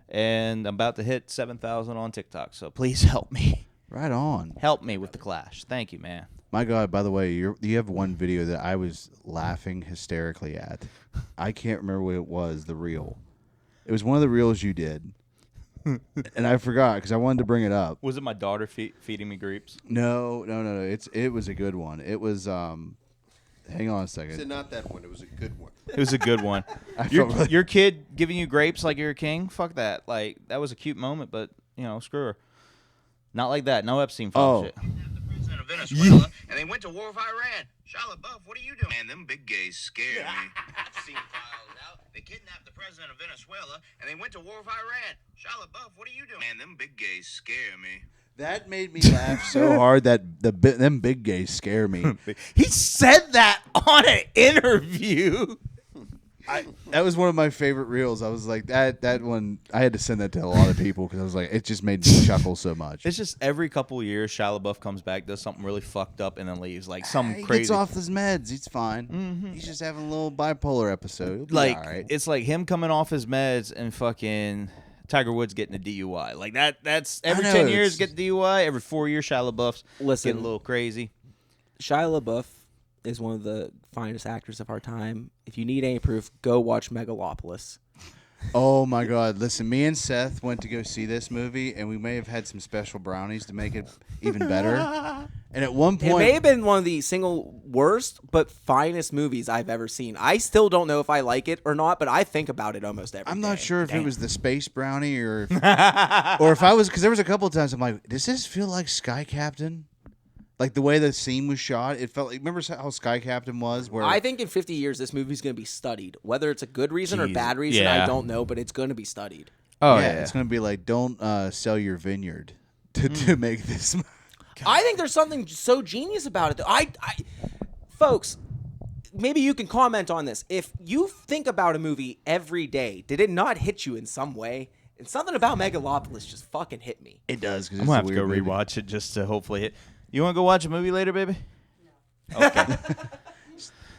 And I'm about to hit 7,000 on TikTok, so please help me. Right on. Help me with the Clash. Thank you, man. My God, by the way, you have one video that I was laughing hysterically at. I can't remember what it was, the reel. It was one of the reels you did. And I forgot because I wanted to bring it up. Was it my daughter feeding me grapes? No. It was a good one. It was hang on a It's second. not that one. It was a good one. It was a good one. Your kid giving you grapes like you're a king? Fuck that. Like, that was a cute moment, but, screw her. Not like that. No Epstein file shit. The president of Venezuela, and they went to war with Iran. Shia LaBeouf, what are you doing? Man, them big gays scare me. Epstein files out. They kidnapped the president of Venezuela, and they went to war with Iran. Shia LaBeouf, what are you doing? Man, them big gays scare me. That made me laugh so hard that them big gays scare me. He said that on an interview. That was one of my favorite reels. I was like, that one, I had to send that to a lot of people because I was like, it just made me chuckle so much. It's just every couple of years, Shia LaBeouf comes back, does something really fucked up, and then leaves. Like, some He crazy. gets off his meds. He's fine. He's just having a little bipolar episode. He'll be Like, all right. it's like him coming off his meds and fucking Tiger Woods getting a DUI. Like, that's every know, 10 years it's- get DUI. Every 4 years, Shia LaBeouf's Listen. getting a little crazy. Shia LaBeouf is one of the finest actors of our time. If you need any proof, go watch Megalopolis. Oh my God! Listen, me and Seth went to go see this movie, and we may have had some special brownies to make it even better. And at one It point, may have been one of the single worst but finest movies I've ever seen. I still don't know if I like it or not, but I think about it almost every I'm day. not sure if it was the space brownie or if I was, because there was a couple of times I'm like, does this feel like Sky Captain? Like the way the scene was shot, it felt like. Remember how Sky Captain was? Where I think in 50 years, this movie's going to be studied. Whether it's a good reason or Jeez. bad reason, Yeah. I don't know, but it's going to be studied. Oh, it's gonna be like, don't sell your vineyard to make this. I think there's something so genius about it. I folks, maybe you can comment on this. If you think about a movie every day, did it not hit you in some way? And something about Megalopolis just fucking hit me. It does. Cause I'm going to have to go rewatch it just to hopefully hit. You want to go watch a movie later, baby? No. Okay.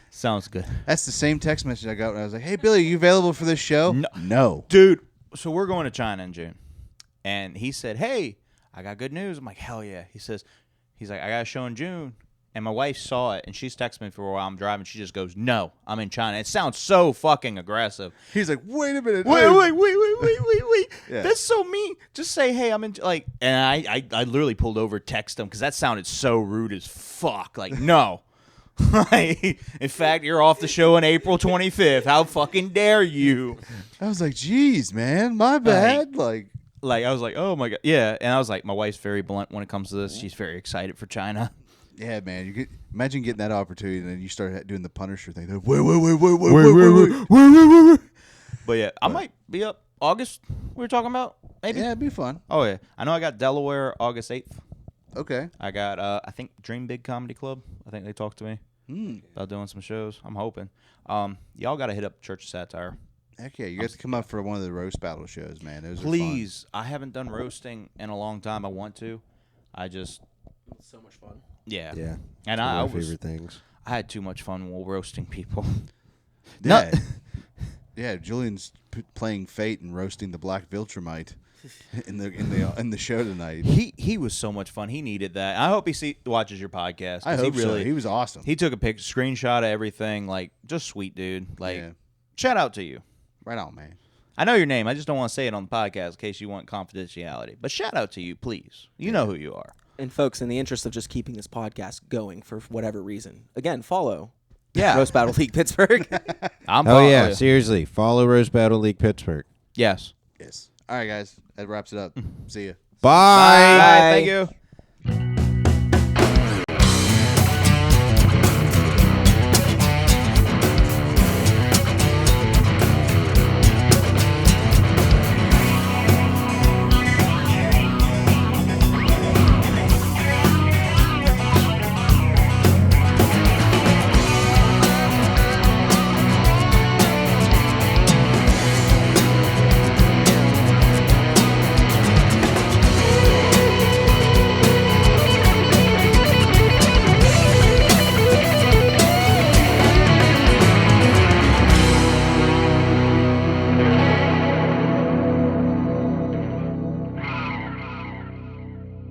Sounds good. That's the same text message I got when I was like, "Hey Billy, you available for this show?" No. Dude, so we're going to China in June. And he said, hey, I got good news. I'm like, hell yeah. He's like, I got a show in June. And my wife saw it, and she's texting me for a while. I'm driving. She just goes, no, I'm in China. It sounds so fucking aggressive. He's like, "Wait a minute. Wait. Yeah. That's so mean. Just say, hey, I'm in, like, and I literally pulled over, text him, because that sounded so rude as fuck. Like, no. In fact, you're off the show on April 25th. How fucking dare you? I was like, "Geez, man, my bad." Like, I was like, oh my God. Yeah. And I was like, my wife's very blunt when it comes to this. She's very excited for China. yeah, man. You could imagine getting that opportunity, and then you start doing the Punisher thing. Wait. Wait. But yeah, I might be up August. We were talking about maybe. Yeah, it'd be fun. Oh yeah, I know I got Delaware August 8th. Okay. I got I think Dream Big Comedy Club. I think they talked to me. about doing some shows. I'm hoping. Y'all got to hit up Church of Satire. Heck yeah, you have to come up for one of the roast battle shows, man. Those Please. I haven't done roasting in a long time. I want to. It's so much fun. Yeah. Yeah. And One I of my was favorite things. I had too much fun while roasting people. Yeah. Yeah, Julian's playing Fate and roasting the Black Viltrumite in the show tonight. He was so much fun. He needed that. I hope he watches your podcast. I hope so. He was awesome. He took a screenshot of everything. Like, just sweet dude. Like, Yeah. shout out to you. Right on, man. I know your name. I just don't want to say it on the podcast in case you want confidentiality. But shout out to you, please. You know who you are. And folks, in the interest of just keeping this podcast going for whatever reason, again, follow Yeah. Roast Battle League Pittsburgh. Oh yeah, seriously. Follow Roast Battle League Pittsburgh. Yes. Yes. All right, guys. That wraps it up. See ya. Bye. Bye. Thank you.